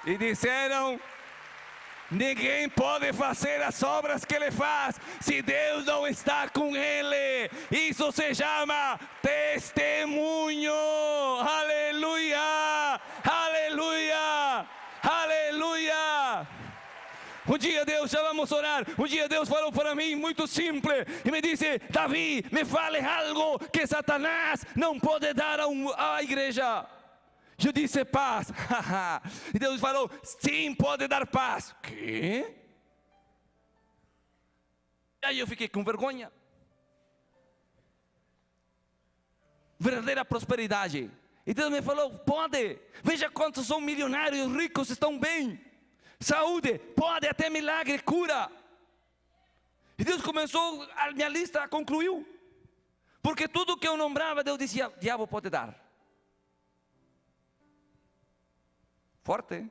E disseram, ninguém pode fazer as obras que Ele faz, se Deus não está com Ele. Isso se chama testemunho. Aleluia, aleluia, aleluia. Um dia Deus, já vamos orar, um dia Deus falou para mim muito simples, e me disse, Davi, me fale algo que Satanás não pode dar à igreja. Eu disse, paz. E Deus falou, sim, pode dar paz. Quê? Aí eu fiquei com vergonha. Verdadeira prosperidade. E Deus me falou, pode. Veja quantos são milionários, ricos, estão bem. Saúde, pode, até milagre, cura. E Deus começou, a minha lista concluiu. Porque tudo que eu nombrava, Deus dizia, diabo pode dar. Forte.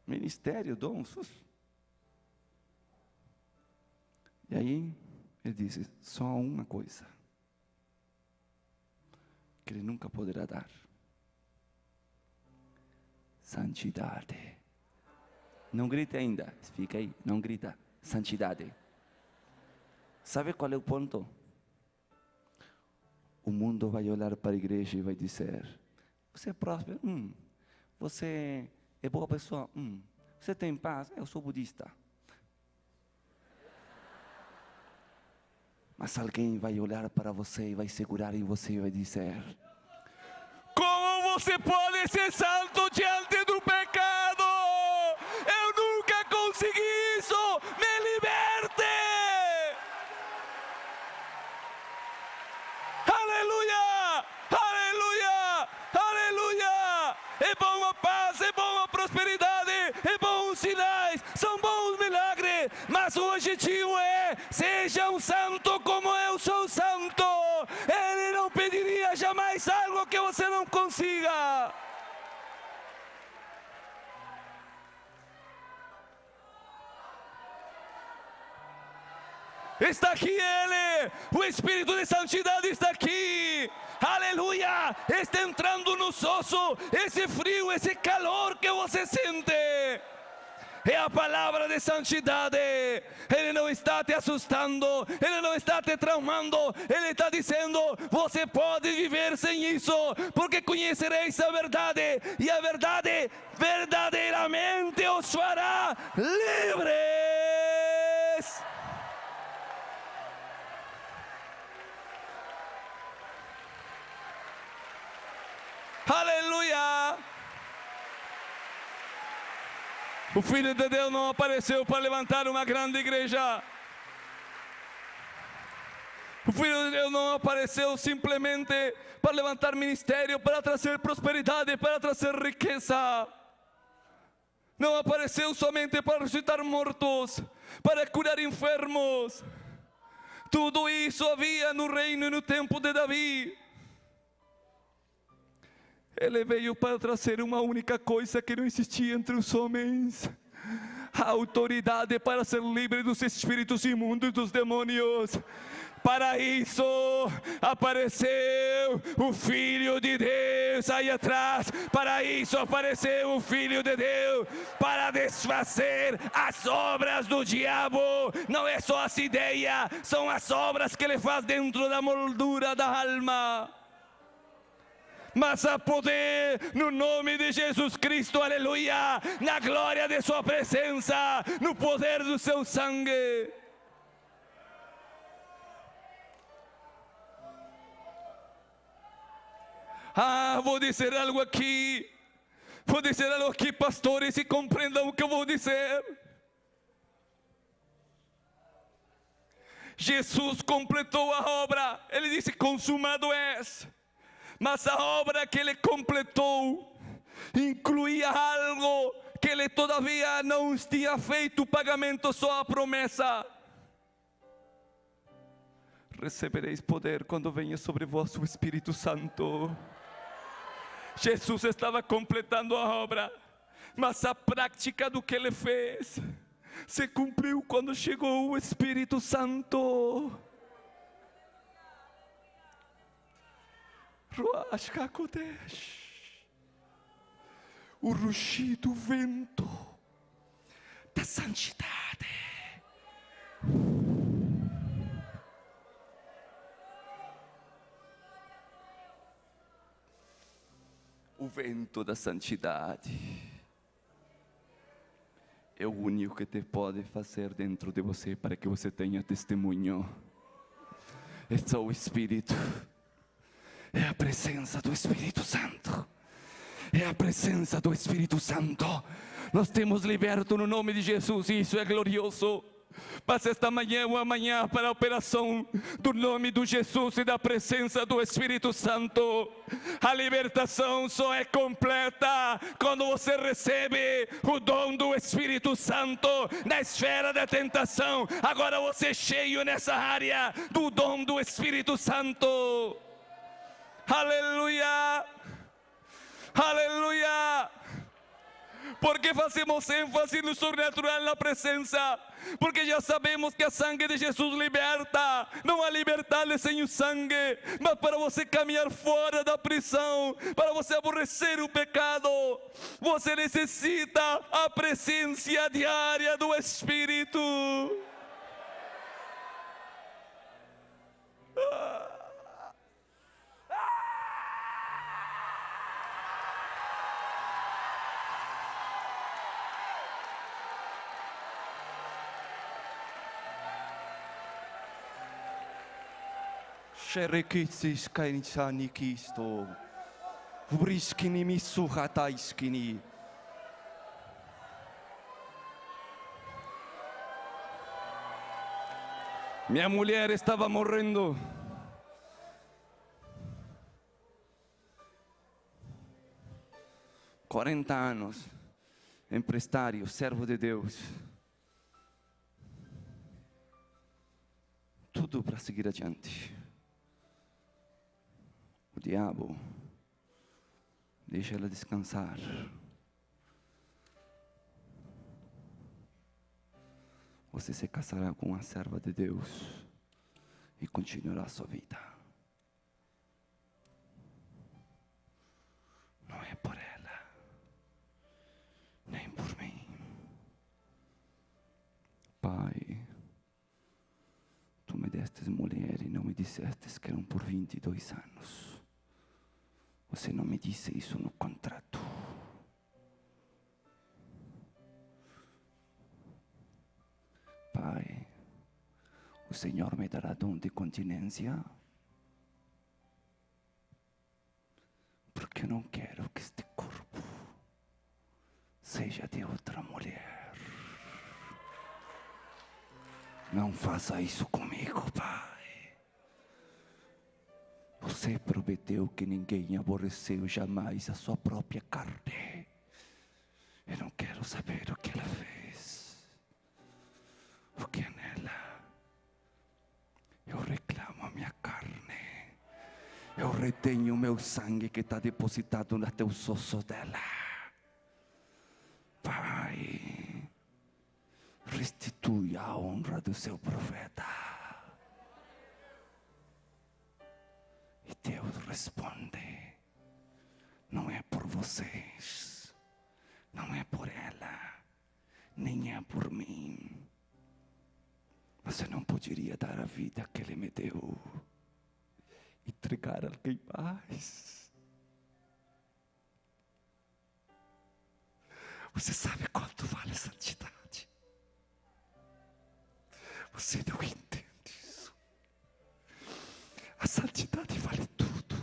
Ministério, dons. E aí, ele disse, só uma coisa, que ele nunca poderá dar. Santidade. Não grite ainda, fica aí, não grita. Santidade. Sabe qual é o ponto? O mundo vai olhar para a igreja e vai dizer, você é próspero? Você é boa pessoa? Você tem paz? Eu sou budista. Mas alguém vai olhar para você e vai segurar em você e vai dizer, como você pode ser santo diante do pecado? Eu nunca consegui isso, me liberte! Aleluia! Aleluia! Aleluia! É bom a paz, é bom a prosperidade, é bom os sinais, são bons milagres, mas o objetivo é, seja um santo como eu sou santo. Ele não pediria jamais algo que você não consiga. Está aqui Ele, o Espírito de Santidade está aqui, aleluia, está entrando nos ossos, esse frio, esse calor que você sente, é a palavra de santidade. Ele não está te assustando, Ele não está te traumando, Ele está dizendo, você pode viver sem isso, porque conhecereis a verdade, e a verdade verdadeiramente os fará livres. Aleluia! O Filho de Deus não apareceu para levantar uma grande igreja. O Filho de Deus não apareceu simplesmente para levantar ministério, para trazer prosperidade, para trazer riqueza. Não apareceu somente para ressuscitar mortos, para curar enfermos. Tudo isso havia no reino e no tempo de Davi. Ele veio para trazer uma única coisa que não existia entre os homens: a autoridade para ser livre dos espíritos imundos e dos demônios. Para isso apareceu o Filho de Deus aí atrás. Para isso apareceu o Filho de Deus, para desfazer as obras do diabo. Não é só as ideias, são as obras que ele faz dentro da moldura da alma. Mas há poder no nome de Jesus Cristo, aleluia, na glória de sua presença, no poder do seu sangue. Vou dizer algo aqui, pastores, e compreendam o que eu vou dizer. Jesus completou a obra, ele disse, consumado és. Mas a obra que ele completou incluía algo que ele todavia não tinha feito, o pagamento, só a promessa. Recebereis poder quando venha sobre vós o Espírito Santo. Jesus estava completando a obra, mas a prática do que ele fez se cumpriu quando chegou o Espírito Santo. O rugido, o vento da santidade. O vento da santidade é o único que te pode fazer dentro de você para que você tenha testemunho. É só o Espírito. É a presença do Espírito Santo. É a presença do Espírito Santo. Nós temos liberto no nome de Jesus, e isso é glorioso. Mas esta manhã é uma manhã para a operação do nome de Jesus e da presença do Espírito Santo. A libertação só é completa quando você recebe o dom do Espírito Santo na esfera da tentação. Agora você é cheio nessa área do dom do Espírito Santo. Aleluia! Aleluia! Por que fazemos ênfase no sobrenatural na presença? Porque já sabemos que a sangue de Jesus liberta. Não há liberdade sem o sangue. Mas para você caminhar fora da prisão, para você aborrecer o pecado, você necessita a presença diária do Espírito. Sherekitsis kainitsani kisto. Vriskini misu hataiskini. Minha mulher estava morrendo. Quarenta anos, empresário, servo de Deus. Tudo para seguir adiante. O diabo deixa ela descansar. Você se casará com uma serva de Deus e continuará a sua vida. Não é por ela, nem por mim. Pai, tu me destes mulher e não me dissestes que eram por 22 anos. Você não me disse isso no contrato. Pai, o Senhor me dará dom de continência, porque eu não quero que este corpo seja de outra mulher. Não faça isso comigo, Pai. Você prometeu que ninguém aborreceu jamais a sua própria carne. Eu não quero saber o que ela fez. O que é nela? Eu reclamo a minha carne. Eu retenho o meu sangue que está depositado nos teus ossos dela. Pai, restitui a honra do seu profeta. E Deus responde: não é por vocês, não é por ela, nem é por mim. Você não poderia dar a vida que Ele me deu, entregar a alguém mais. Você sabe quanto vale a santidade? Você não entende isso. A santidade vale tudo.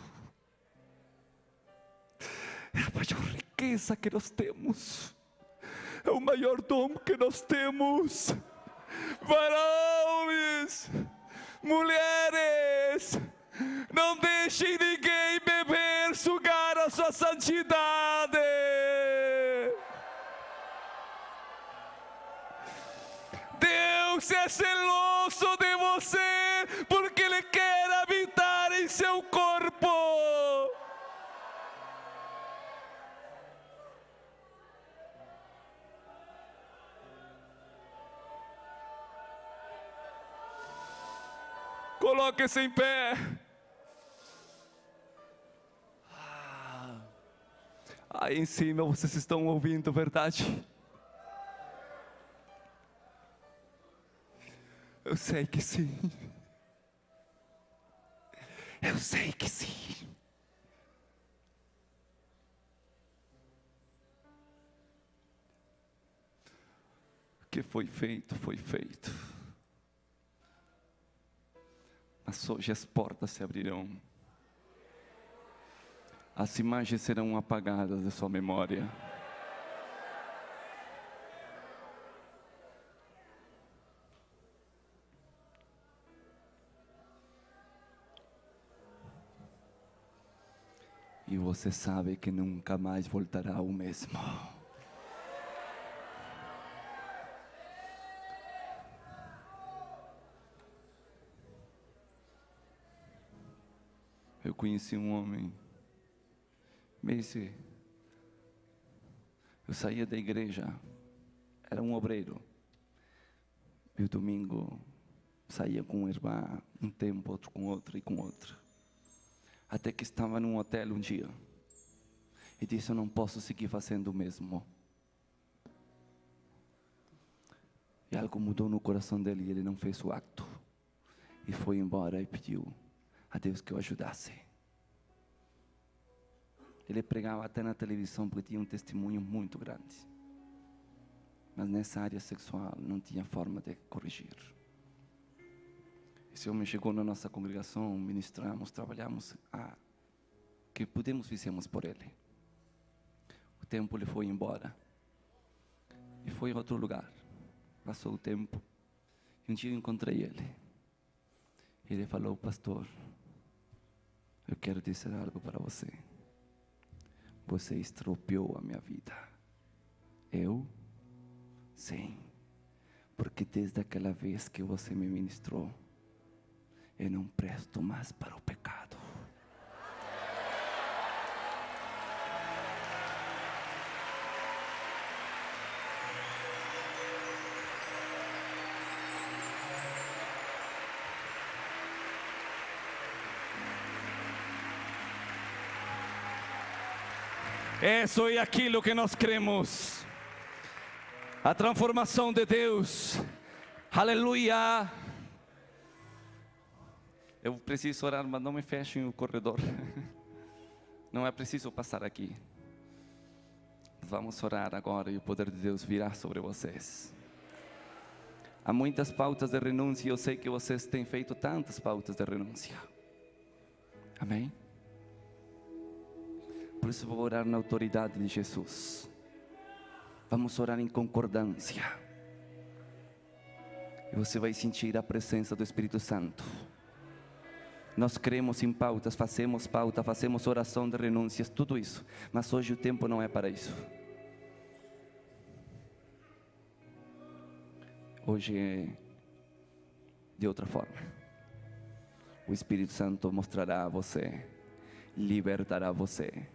É a maior riqueza que nós temos. É o maior dom que nós temos. Varões, mulheres, não deixem ninguém beber, sugar a sua santidade. Deus é zeloso de você, porque Ele quer habitar em seu corpo. Coloque-se em pé. Aí em cima vocês estão ouvindo, verdade? Eu sei que sim. Eu sei que sim. O que foi feito, foi feito. Mas hoje as portas se abrirão. As imagens serão apagadas da sua memória. E você sabe que nunca mais voltará o mesmo. eu conheci um homem, me disse, eu saía da igreja, era um obreiro, e o domingo saía com uma irmã, um tempo, outro com outra e com outra, até que estava num hotel um dia, e disse, eu não posso seguir fazendo o mesmo. E algo mudou no coração dele e ele não fez o acto. E foi embora e pediu a Deus que o ajudasse. Ele pregava até na televisão porque tinha um testemunho muito grande. Mas nessa área sexual não tinha forma de corrigir. Esse homem chegou na nossa congregação, ministramos, trabalhamos, que pudemos, fizemos por ele. O tempo ele foi embora. E foi a outro lugar. Passou o tempo. E um dia eu encontrei ele. Ele falou, pastor, eu quero dizer algo para você. Você estropiou a minha vida. Eu? Sim. Porque desde aquela vez que você me ministrou, eu não presto mais para o pecado. Isso é aquilo que nós cremos. A transformação de Deus. Aleluia. Eu preciso orar, mas não me fechem o corredor. Não é preciso passar aqui. Vamos orar agora e o poder de Deus virá sobre vocês. Há muitas pautas de renúncia. Eu sei que vocês têm feito tantas pautas de renúncia. Amém? Por isso vou orar na autoridade de Jesus. Vamos orar em concordância. E você vai sentir a presença do Espírito Santo. Nós cremos em pautas, fazemos oração de renúncias, tudo isso. Mas hoje o tempo não é para isso. Hoje é de outra forma. O Espírito Santo mostrará a você, libertará você.